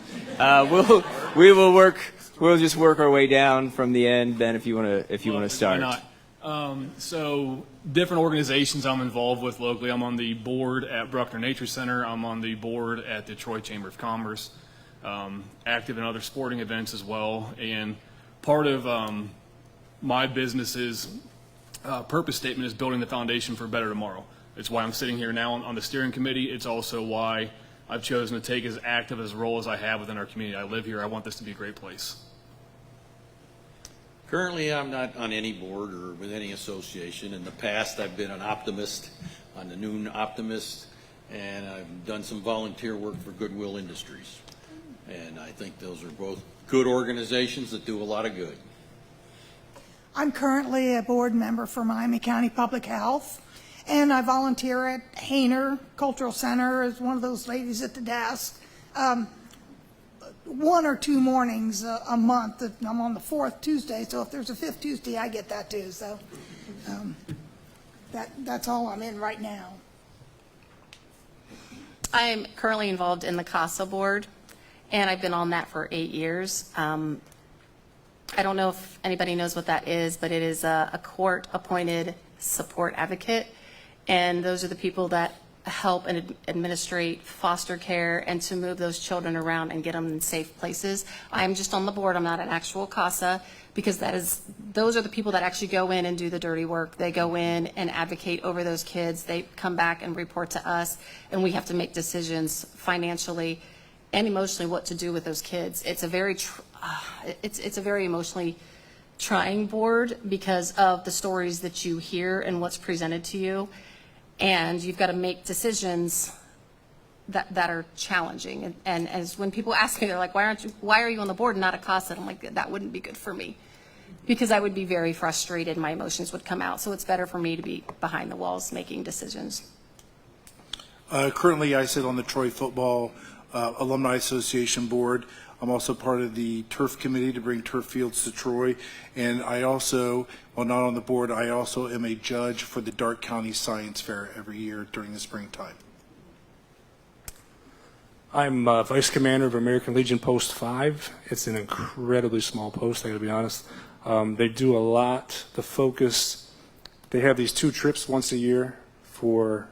We'll just work our way down from the end. Ben, if you want to start. Why not? So different organizations I'm involved with locally. I'm on the board at Bruckner Nature Center. I'm on the board at the Troy Chamber of Commerce. Active in other sporting events as well. And part of my business's purpose statement is building the foundation for a better tomorrow. It's why I'm sitting here now on the steering committee. It's also why I've chosen to take as active as role as I have within our community. I live here. I want this to be a great place. Currently, I'm not on any board or with any association. In the past, I've been an optimist, on the Noon Optimist, and I've done some volunteer work for Goodwill Industries. And I think those are both good organizations that do a lot of good. I'm currently a board member for Miami County Public Health, And I volunteer at Hainer Cultural Center as one of those ladies at the desk. 1 or 2 mornings a month. I'm on the 4th Tuesday, so if there's a 5th Tuesday, I get that too. So that's all I'm in right now. I am currently involved in the CASA board, and I've been on that for 8 years. I don't know if anybody knows what that is, but it is a court-appointed support advocate, and those are the people that help and administrate foster care and to move those children around and get them in safe places. I'm just on the board. I'm not an actual CASA, because those are the people that actually go in and do the dirty work. They go in and advocate over those kids. They come back and report to us, and we have to make decisions financially and emotionally what to do with those kids. It's a very it's a very emotionally trying board because of the stories that you hear and what's presented to you, and you've got to make decisions that are challenging. And as when people ask me, they're like, why are you on the board and not a CASA? I'm like, that wouldn't be good for me, because I would be very frustrated. My emotions would come out. So it's better for me to be behind the walls making decisions. Currently, I sit on the Troy Football Alumni Association board. I'm also part of the turf committee to bring turf fields to Troy. And I also, while not on the board, I also am a judge for the Darke County Science Fair every year during the springtime. I'm Vice Commander of American Legion Post 5. It's an incredibly small post, I gotta be honest. They do a lot. The focus, they have these 2 trips once a year for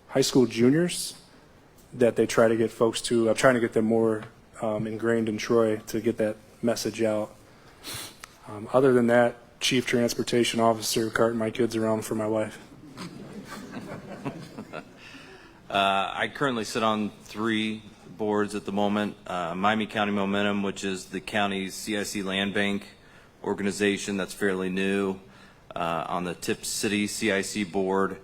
high school juniors that they try to get folks to. I'm trying to get them more ingrained in Troy to get that message out. Other than that, Chief Transportation Officer, carting my kids around for my wife. I currently sit on 3 boards at the moment. Miami County Momentum, which is the county's CIC Land Bank organization that's fairly new, on the Tip City CIC board.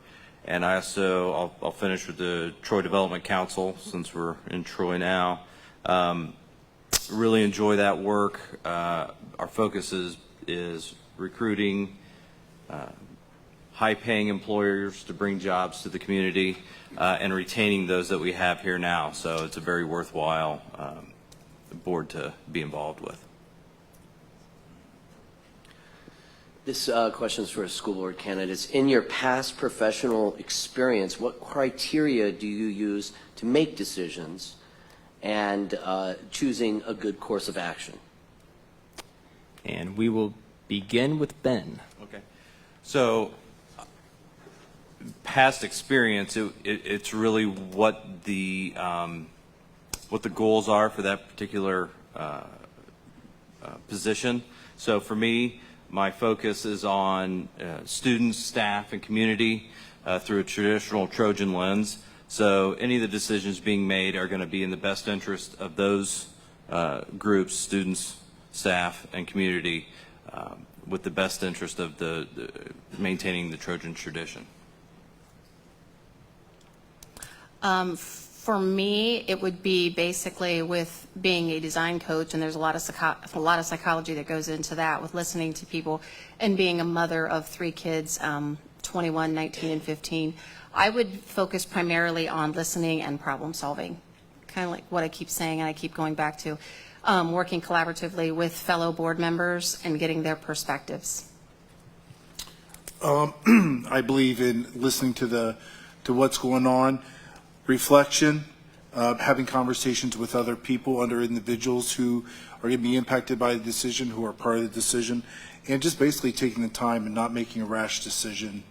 And I also, I'll finish with the Troy Development Council, since we're in Troy now. Really enjoy that work. Our focus is recruiting high-paying employers to bring jobs to the community, and retaining those that we have here now. So it's a very worthwhile board to be involved with. This question is for school board candidates. In your past professional experience, what criteria do you use to make decisions and choosing a good course of action? And we will begin with Ben. Okay. So, past experience, it's really what the goals are for that particular position. So for me, my focus is on students, staff, and community through a traditional Trojan lens. So any of the decisions being made are going to be in the best interest of those groups, students, staff, and community, with the best interest of the maintaining the Trojan tradition. For me, it would be basically with being a design coach, and there's a lot of psychology that goes into that, with listening to people, and being a mother of 3 kids, 21, 19, and 15. I would focus primarily on listening and problem solving, kind of like what I keep saying and I keep going back to, working collaboratively with fellow board members and getting their perspectives. I believe in listening to what's going on, reflection, having conversations with other people, other individuals who are going to be impacted by the decision, who are part of the decision, and just basically taking the time and not making a rash decision.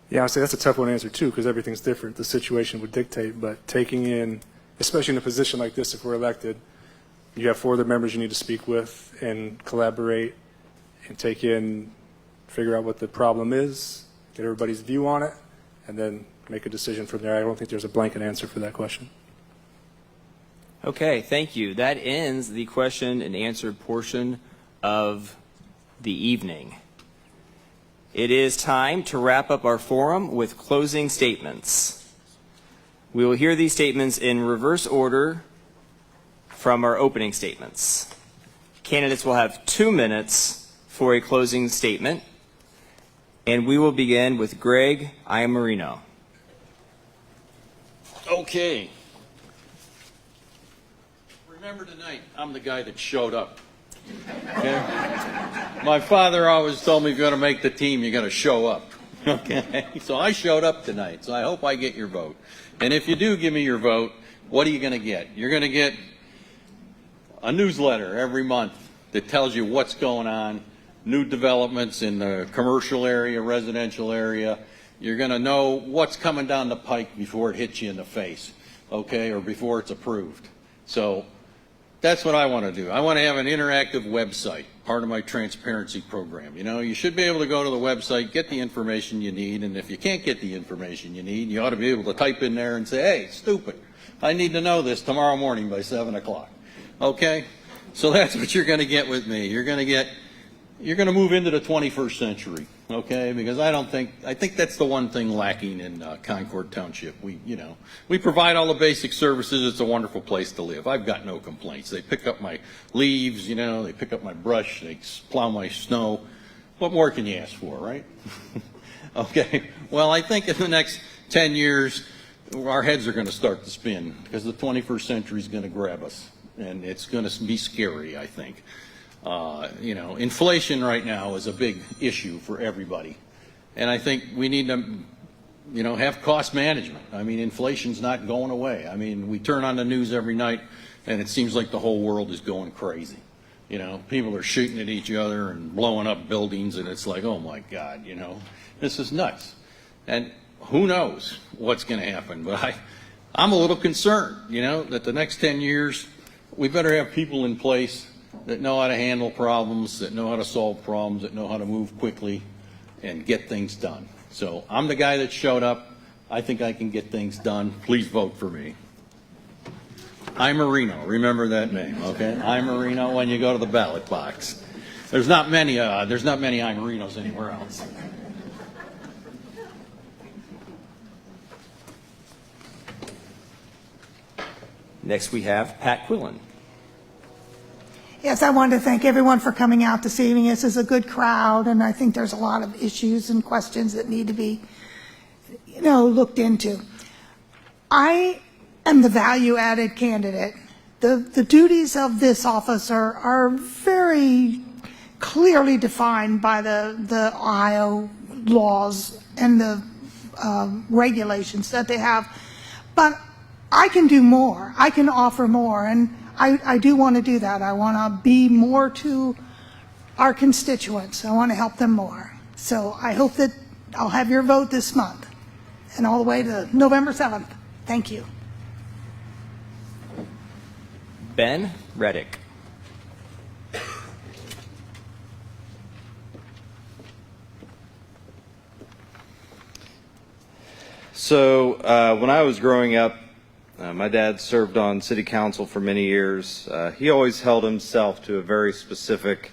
Yeah, I'd say that's a tough one to answer too, because everything's different. The situation would dictate, but taking in, especially in a position like this, if we're elected, you have 4 other members you need to speak with and collaborate and take in, figure out what the problem is, get everybody's view on it, and then make a decision from there. I don't think there's a blanket answer for that question. Okay, thank you. That ends the question and answer portion of the evening. It is time to wrap up our forum with closing statements. We will hear these statements in reverse order from our opening statements. Candidates will have 2 minutes for a closing statement. And we will begin with Greg Iammarino. Okay. Remember tonight, I'm the guy that showed up. Okay? My father always told me if you're going to make the team, you got to show up. Okay? So I showed up tonight, so I hope I get your vote. And if you do give me your vote, what are you going to get? You're going to get a newsletter every month that tells you what's going on, new developments in the commercial area, residential area. You're going to know what's coming down the pike before it hits you in the face, okay, or before it's approved. So that's what I want to do. I want to have an interactive website, part of my transparency program. You know, you should be able to go to the website, get the information you need, and if you can't get the information you need, you ought to be able to type in there and say, hey, stupid, I need to know this tomorrow morning by 7 o'clock. Okay? So that's what you're going to get with me. You're going to move into the 21st century, okay? Because I think that's the one thing lacking in Concord Township. We provide all the basic services. It's a wonderful place to live. I've got no complaints. They pick up my leaves, they pick up my brush, they plow my snow. What more can you ask for, right? Okay. Well, I think in the next 10 years, our heads are going to start to spin because the 21st century is going to grab us, and it's going to be scary, I think. Inflation right now is a big issue for everybody. And I think we need to, have cost management. I mean, inflation's not going away. I mean, we turn on the news every night and it seems like the whole world is going crazy. People are shooting at each other and blowing up buildings and it's like, oh my God, this is nuts. And who knows what's going to happen. But I'm a little concerned, that the next 10 years, we better have people in place that know how to handle problems, that know how to solve problems, that know how to move quickly and get things done. So I'm the guy that showed up. I think I can get things done. Please vote for me. Iammarino, remember that name, okay? Iammarino when you go to the ballot box. There's not many Iammarinos anywhere else. Next we have Pat Quillen. Yes, I wanted to thank everyone for coming out this evening. This is a good crowd, and I think there's a lot of issues and questions that need to be, looked into. I am the value-added candidate. The duties of this officer are very clearly defined by the Ohio laws and the regulations that they have. But I can do more. I can offer more, and I do want to do that. I want to be more to our constituents. I want to help them more. So I hope that I'll have your vote this month and all the way to November 7th. Thank you. Ben Redick. So when I was growing up, my dad served on city council for many years. He always held himself to a very specific,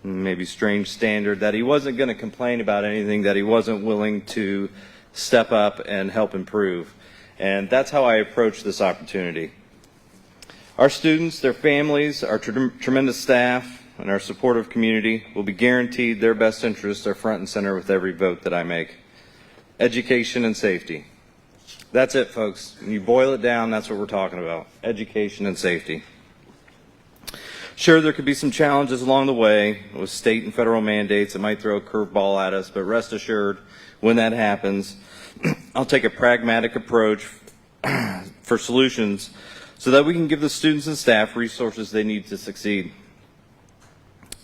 maybe strange standard that he wasn't going to complain about anything that he wasn't willing to step up and help improve. And that's how I approach this opportunity. Our students, their families, our tremendous staff, and our supportive community will be guaranteed their best interests are front and center with every vote that I make. Education and safety. That's it, folks. When you boil it down, that's what we're talking about. Education and safety. Sure, there could be some challenges along the way with state and federal mandates that might throw a curveball at us, but rest assured, when that happens, I'll take a pragmatic approach for solutions so that we can give the students and staff resources they need to succeed.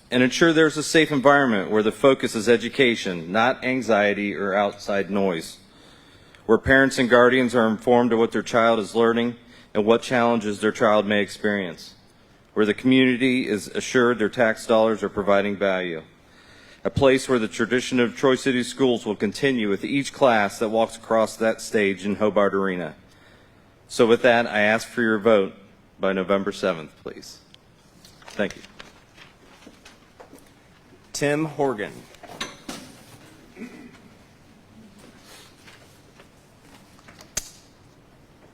And ensure there's a safe environment where the focus is education, not anxiety or outside noise. Where parents and guardians are informed of what their child is learning and what challenges their child may experience. Where the community is assured their tax dollars are providing value. A place where the tradition of Troy City Schools will continue with each class that walks across that stage in Hobart Arena. So with that, I ask for your vote by November 7th, please. Thank you. Tim Horgan.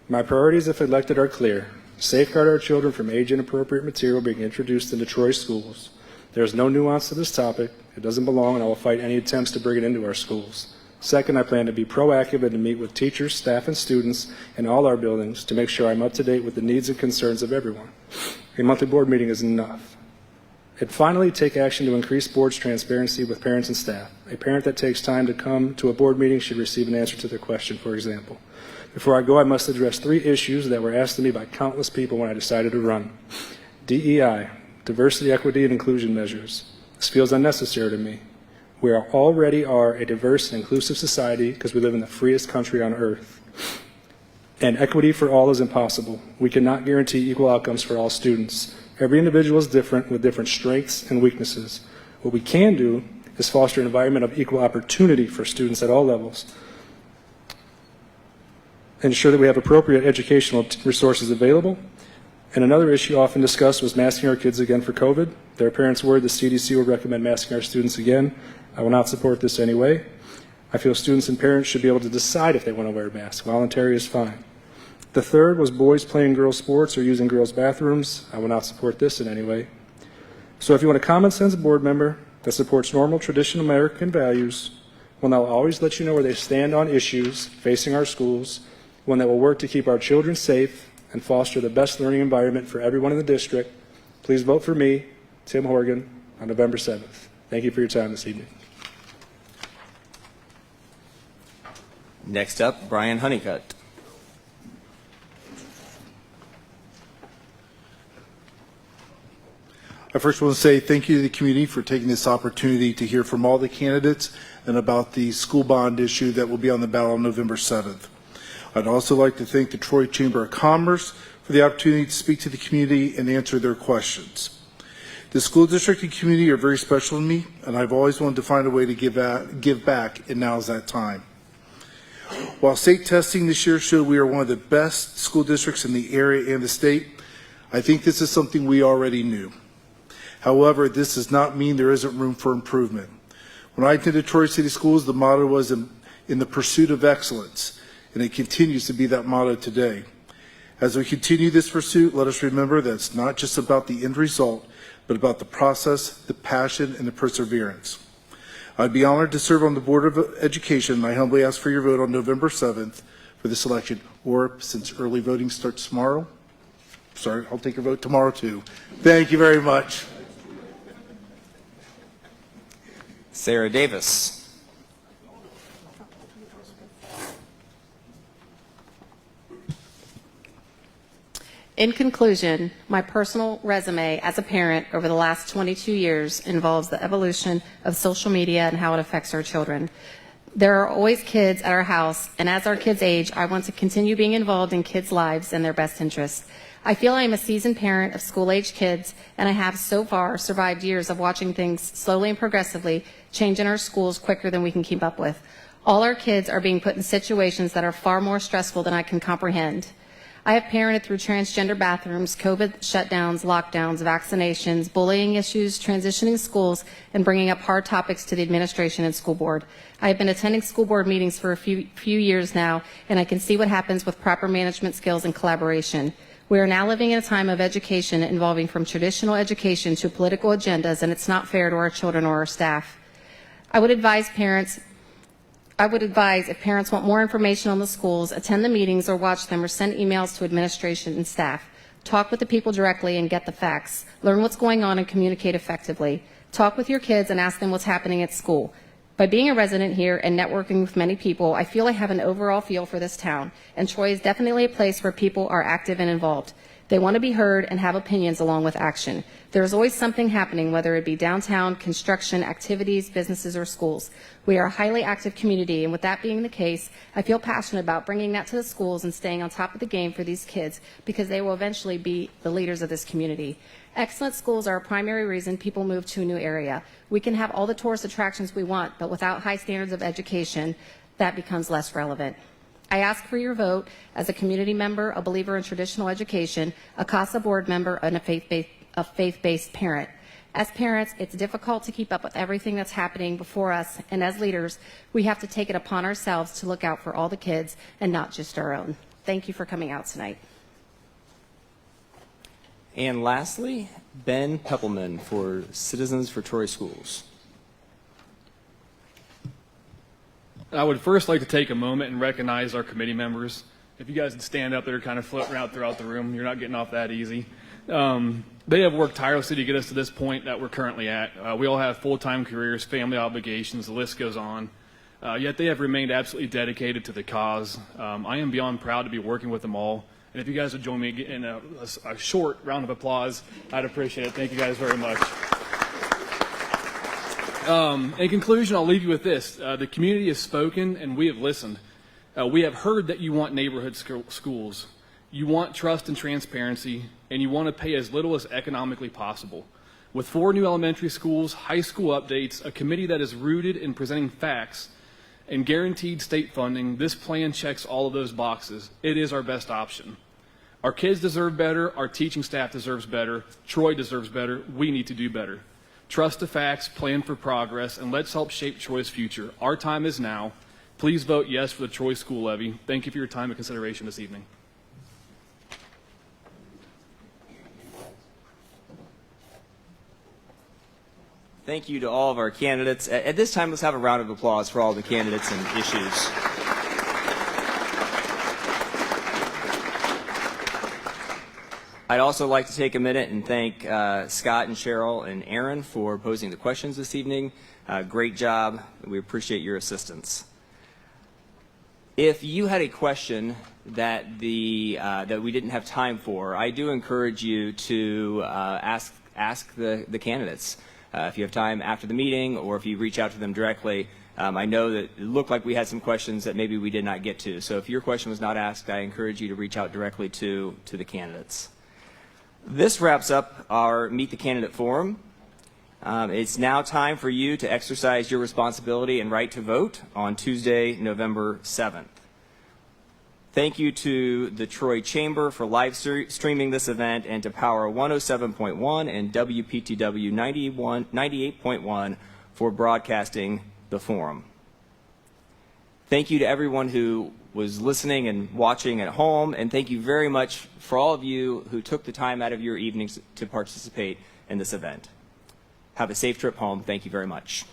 My priorities, if elected, are clear. Safeguard our children from age-inappropriate material being introduced into Troy schools. There is no nuance to this topic. It doesn't belong, and I will fight any attempts to bring it into our schools. Second, I plan to be proactive and to meet with teachers, staff, and students in all our buildings to make sure I'm up to date with the needs and concerns of everyone. A monthly board meeting is enough. And finally, take action to increase board's transparency with parents and staff. A parent that takes time to come to a board meeting should receive an answer to their question, for example. Before I go, I must address 3 issues that were asked of me by countless people when I decided to run. DEI, diversity, equity, and inclusion measures. This feels unnecessary to me. We already are a diverse and inclusive society because we live in the freest country on earth. And equity for all is impossible. We cannot guarantee equal outcomes for all students. Every individual is different with different strengths and weaknesses. What we can do is foster an environment of equal opportunity for students at all levels. Ensure that we have appropriate educational resources available. And another issue often discussed was masking our kids again for COVID. Their parents' word the CDC will recommend masking our students again. I will not support this anyway. I feel students and parents should be able to decide if they want to wear a mask. Voluntary is fine. The third was boys playing girls' sports or using girls' bathrooms. I will not support this in any way. So if you want a common sense board member that supports normal, traditional American values, one that will always let you know where they stand on issues facing our schools, one that will work to keep our children safe and foster the best learning environment for everyone in the district, please vote for me, Tim Horgan, on November 7th. Thank you for your time this evening. Next up, Brian Honeycutt. I first want to say thank you to the community for taking this opportunity to hear from all the candidates and about the school bond issue that will be on the ballot on November 7th. I'd also like to thank the Troy Chamber of Commerce for the opportunity to speak to the community and answer their questions. The school district and community are very special to me, and I've always wanted to find a way to give back, and now is that time. While state testing this year showed we are one of the best school districts in the area and the state, I think this is something we already knew. However, this does not mean there isn't room for improvement. When I attended Troy City Schools, the motto was in the pursuit of excellence, and it continues to be that motto today. As we continue this pursuit, let us remember that it's not just about the end result, but about the process, the passion, and the perseverance. I'd be honored to serve on the Board of Education, and I humbly ask for your vote on November 7th for this election, or since early voting starts tomorrow, sorry, I'll take your vote tomorrow too. Thank you very much. Sara Davis. In conclusion, my personal resume as a parent over the last 22 years involves the evolution of social media and how it affects our children. There are always kids at our house, and as our kids age, I want to continue being involved in kids' lives and their best interests. I feel I am a seasoned parent of school-age kids, and I have so far survived years of watching things slowly and progressively change in our schools quicker than we can keep up with. All our kids are being put in situations that are far more stressful than I can comprehend. I have parented through transgender bathrooms, COVID shutdowns, lockdowns, vaccinations, bullying issues, transitioning schools, and bringing up hard topics to the administration and school board. I have been attending school board meetings for a few years now, and I can see what happens with proper management skills and collaboration. We are now living in a time of education involving from traditional education to political agendas, and it's not fair to our children or our staff. I would advise if parents want more information on the schools, attend the meetings or watch them or send emails to administration and staff. Talk with the people directly and get the facts. Learn what's going on and communicate effectively. Talk with your kids and ask them what's happening at school. By being a resident here and networking with many people, I feel I have an overall feel for this town, and Troy is definitely a place where people are active and involved. They want to be heard and have opinions along with action. There is always something happening, whether it be downtown, construction, activities, businesses, or schools. We are a highly active community, and with that being the case, I feel passionate about bringing that to the schools and staying on top of the game for these kids because they will eventually be the leaders of this community. Excellent schools are a primary reason people move to a new area. We can have all the tourist attractions we want, but without high standards of education, that becomes less relevant. I ask for your vote as a community member, a believer in traditional education, a CASA board member, and a faith-based parent. As parents, it's difficult to keep up with everything that's happening before us, and as leaders, we have to take it upon ourselves to look out for all the kids and not just our own. Thank you for coming out tonight. And lastly, Ben Peppelman for Citizens for Troy Schools. I would first like to take a moment and recognize our committee members. If you guys would stand up, they're kind of floating around throughout the room. You're not getting off that easy. They have worked tirelessly to get us to this point that we're currently at. We all have full-time careers, family obligations, the list goes on. Yet they have remained absolutely dedicated to the cause. I am beyond proud to be working with them all. And if you guys would join me in a short round of applause, I'd appreciate it. Thank you guys very much. In conclusion, I'll leave you with this. The community has spoken and we have listened. We have heard that you want neighborhood schools. You want trust and transparency, and you want to pay as little as economically possible. With 4 new elementary schools, high school updates, a committee that is rooted in presenting facts, and guaranteed state funding, this plan checks all of those boxes. It is our best option. Our kids deserve better. Our teaching staff deserves better. Troy deserves better. We need to do better. Trust the facts, plan for progress, and let's help shape Troy's future. Our time is now. Please vote yes for the Troy School Levy. Thank you for your time and consideration this evening. Thank you to all of our candidates. At this time, let's have a round of applause for all the candidates and issues. I'd also like to take a minute and thank Scott and Cheryl and Aaron for posing the questions this evening. Great job. We appreciate your assistance. If you had a question that that we didn't have time for, I do encourage you to ask the candidates. If you have time after the meeting or if you reach out to them directly. I know that it looked like we had some questions that maybe we did not get to. So if your question was not asked, I encourage you to reach out directly to the candidates. This wraps up our Meet the Candidate Forum. It's now time for you to exercise your responsibility and right to vote on Tuesday, November 7th. Thank you to the Troy Chamber for live streaming this event and to Power 107.1 and WPTW 98.1 for broadcasting the forum. Thank you to everyone who was listening and watching at home, and thank you very much for all of you who took the time out of your evenings to participate in this event. Have a safe trip home. Thank you very much.